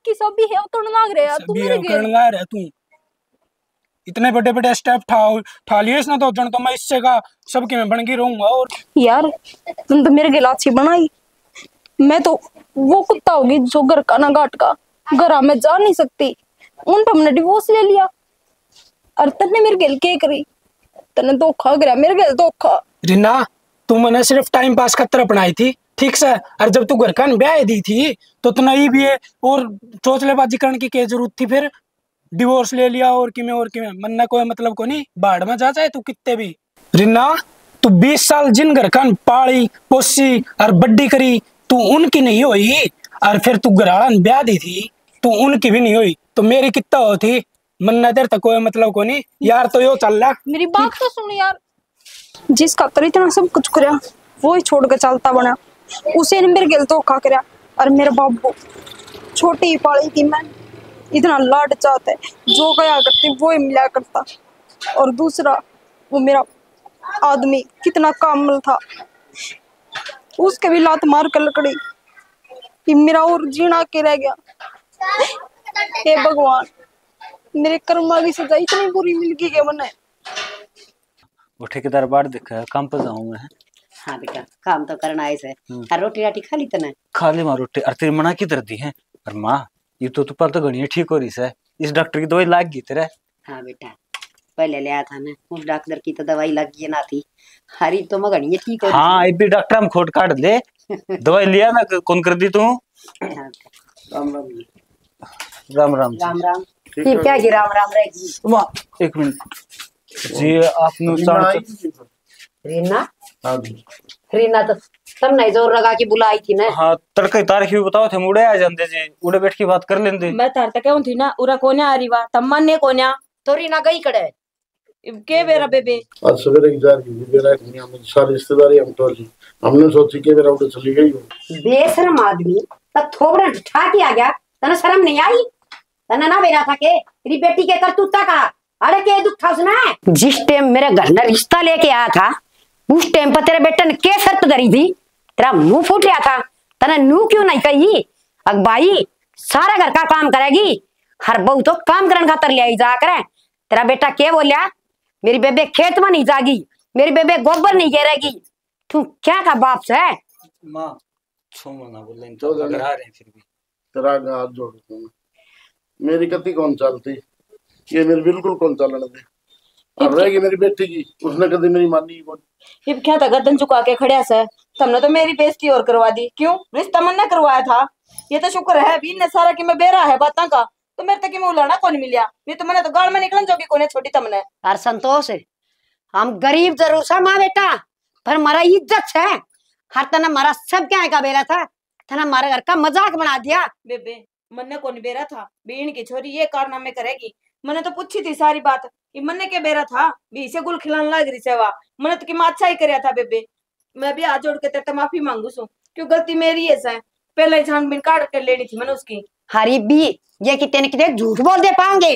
कि सब भी है उतरने लग रहे यार। तू मेरे गेल तू इतने बड़े बड़े स्टेप ठा लिए इसने तो जन तो मैं इससे का सबके में बन के रहूंगा। और यार तुम तो मेरे गिल अच्छी बनाई, मैं तो वो कुत्ता होगी जो घर का ना घाट का, घर में जा नहीं सकती, उन पर हमने डिवोर्स ले लिया और तन्ने मेरे गिल के करी, तन्ने धोखा करा मेरे गिल धोखा। रिना तू मैंने सिर्फ टाइम पास कर तरह अपनाई थी ठीक से, और जब तू घर का ब्याह दी थी तो तू नहीं भी है और चोचलेबाजी करने की क्या जरूरत थी। फिर डिवोर्स ले लिया और कि मैं मन कोई मतलब को नहीं, बाढ़ में जा चाहे तू कितने भी। रिना तू 20 साल जिन घर का पाली पोसी और बड्डी करी तू उनकी नहीं हुई, और फिर तू घराड़ा ब्याह दी थी तू उनकी भी नहीं हुई, तो मेरी कितना हो थी। मन्ना देर तक कोई मतलब को नहीं यार। तो यो चल रहा मेरी बात तो सुन यार, जिस खातर इतना सब कुछ करया वो ही छोड़ के चलता बना, उसे ने मेरे गिल धोखा करया। और मेरा बाबू छोटी ही पाली थी मैं, इतना लाड चाहता है जो गया करती वो ही मिला करता। और दूसरा वो मेरा आदमी कितना कामल था, उसके भी लात मार कर लकड़ी कि मेरा और जीना के रह गया। हे भगवान मेरे कर्मा की सजा इतनी बुरी मिल गई है मैंने। वो ठेकेदार बाढ़ देखा काम पर जाऊं मैं। हाँ बेटा काम तो करना है से, और रोटी राटी खा ली तने। खा ली मां रोटी। अरे तेरी मना की दर्दी है और माँ ये तो पर तो घनी ठीक हो रही है, इस डॉक्टर की दवाई लाग गई तेरे। हाँ बेटा पहले लिया था ना उस डॉक्टर की तो दवाई लगी ना थी। हरी तो मगनी ठीक हो हाँ इतनी डॉक्टर हम खोट काट दे दवाई लिया ना कौन कर दी तू। राम राम जी। राम राम जी। राम राम फिर क्या जी राम राम रहेगी। वाह, एक मिनट जी आपने रीना हाँ जी। रीना तो तब नहीं जोर लगा के बुलाई थी ना। हाँ तड़के तारीख भी बताओ थे मुड़े आ जाते जी उड़े बैठ के बात कर लेंदे। मैं तार तक थी ना उरा कोन्या आ रही वा तम्मन ने कोन्या तो रीना गई कड़े के बेरा बेबे आज सवेरे की जा रही थी मेरा हम सारी रिश्तेदारी हम तो जी हमने सोची कि मेरा उधर चली गई हो। बेशरम आदमी तब थोबड़ा ठा के आ गया तना शर्म नहीं आई तना ना बेरा था के तेरी बेटी के करतूता का अरे के दुख था उसने। जिस टाइम मेरे घर में रिश्ता लेके आया था उस टाइम पर तेरे बेटे ने क्या शर्त धरी थी तेरा मुंह फूट गया था तना नू क्यों नहीं कही अग भाई सारा घर का काम करेगी हर बहू तो काम करने खातर ले आई जा करे। तेरा बेटा क्या बोलिया मेरी बेबे खेत में नहीं जागी मेरी बेबे गोबर नहीं गिरेगी तू क्या का बाप से है। माँ छो मना बोल रहे तो लग रहा है फिर भी तेरा हाथ जोड़ दूं मेरी कति कौन चलती ये मेरी बिल्कुल कौन चलने दे। अब रहेगी मेरी बेटी की उसने कभी मेरी मानी कौन। ये क्या था गर्दन झुका के खड़िया से तुमने तो मेरी बेइज्जती और करवा दी क्यों रिश्ता मन ने करवाया था। ये तो शुक्र है भी ने सारा कि मैं बेरा है बातां का तो मेरे तक में उलाना कौन मिलिया नहीं तो मैंने तो गाड़ में निकलन जोगी कोने छोटी तमने। यार संतोष हम गरीब जरूर सा माँ बेटा पर हमारा इज्जत है हर तना हमारा सब क्या का बेरा था तना हमारे घर का मजाक बना दिया। बेबे मन ने कौन बेरा था बीन की छोरी ये कारनामे करेगी मैंने तो पूछी थी सारी बात ये मन ने के बेरा था भी इसे गुल खिलाने लग रही सेवा मैंने तो कि मैं अच्छा ही करया था बेबे। मैं भी हाथ जोड़ के तेरे माफी मांगू सू क्यों गलती मेरी है सर पहले ही छानबीन काट कर लेनी थी मैंने उसकी। हरी भी ये कितने कितने झूठ बोल दे पाओगे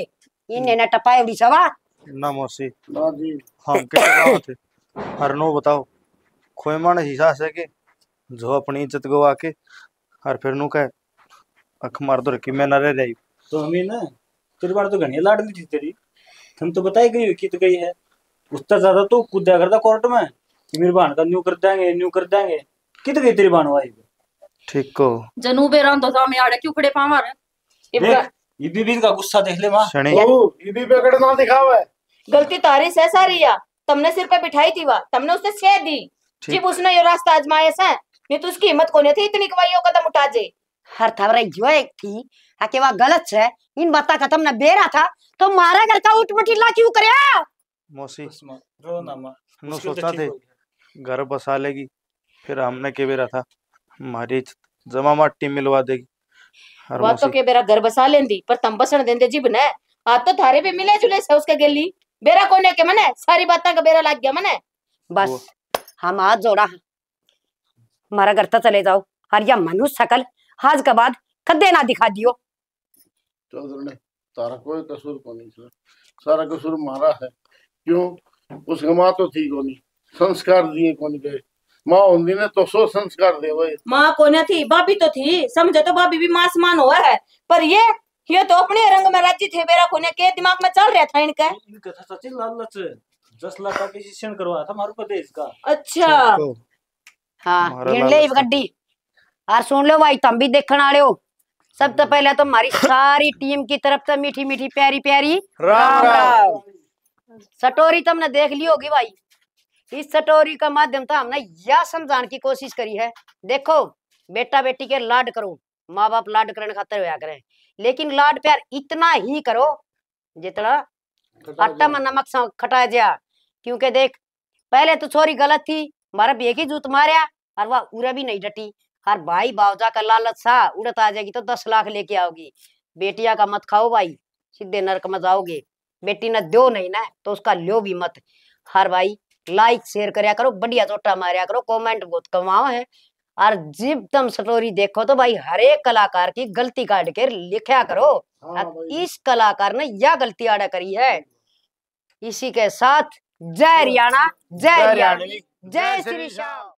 इन्हें न टपाए उड़ी सवा ना मौसी ना जी हम के गाँव थे हर नो बताओ खोए मान हिस्सा से के जो अपनी इज्जत गवा के और फिर नु कह अख मार दो रखी मैं न रह रही तो हमें ना तेरी बार तो घनी लाडली थी तेरी हम तो बताई गई कित गई है उससे ज्यादा तो कूदा करता कोर्ट में कि मेरी बहन का न्यू कर देंगे कित गई तेरी बहन वाई ठीक को जनूबे राम तो सामने आड़े क्यों खड़े पावर देख ये बीबी का गुस्सा देख ले माँ शनि ये भी पकड़ ना दिखावा है। गलती तारी से सारी या तुमने सिर पे बिठाई थी वा तुमने उसने छेद दी जब उसने ये रास्ता आजमाया से नहीं तो उसकी हिम्मत कोने थी इतनी कवाइयों कदम उठा जे। हर थवरा जो एक थी आके वह गलत है इन बाता खत्म न बेरा था तो मारा घर का उठ मटिला क्यों करया। मौसी रो ना माँ नु सोचा थे घर बसा लेगी फिर हमने के बेरा था हमारी जमा माटी मिलवा देगी और वो तो के बेरा घर बसा लेंदी पर तम बसण देंदे जीब ने आज तो थारे भी मिले जुले से उसके गेली बेरा कोने के मने सारी बातें का बेरा लग गया मने बस हम हाथ जोड़ा हमारा घर तो चले जाओ और या मनुष्य शकल आज के बाद कदे ना दिखा दियो। चौधरी ने तारा कोई कसूर को नहीं सर सारा कसूर मारा है क्यों उसका माँ तो थी कोनी संस्कार दिए कोनी गए माँ होंगी ने तो सो संस्कार दे वही माँ कोने थी भाभी तो थी समझो तो भाभी भी मां समान हुआ है पर ये तो अपने रंग में राज्य थे बेरा कोने के दिमाग में चल रहा था इनका इनका था सचिन लालच 10 लाख का एक्विजिशन करवाया था मारू प्रदेश का। अच्छा हाँ गिन ले गड्डी और सुन लो भाई तुम भी देखने वाले हो सब तो पहले तो हमारी सारी टीम की तरफ से मीठी मीठी प्यारी प्यारी राम राम। सटोरी तुमने देख ली होगी भाई इस सटोरी का माध्यम था हमने यह समझाने की कोशिश करी है देखो बेटा बेटी के लाड करो माँ बाप लाड करने खातर होया करें लेकिन लाड प्यार इतना ही करो जितना आटा में नमक खटाया जा क्योंकि देख पहले तो छोरी गलत थी हमारा बेग ही जूत मारा और वह उड़ा भी नहीं डटी हर भाई बावजा का लालच सा उड़त आ जाएगी तो 10 लाख लेके आओगी बेटिया का मत खाओ भाई सीधे नरक में जाओगे बेटी न दो नहीं ना तो उसका लो भी मत। हर भाई लाइक शेयर करया करो बढ़िया चोटा मारया करो कमेंट बहुत कमाओ है और जब तुम स्टोरी देखो तो भाई हर एक कलाकार की गलती काट के लिखा करो इस कलाकार ने यह गलती आड़ा करी है। इसी के साथ जय हरियाणा जय हरियाणवी जय श्री श्याम।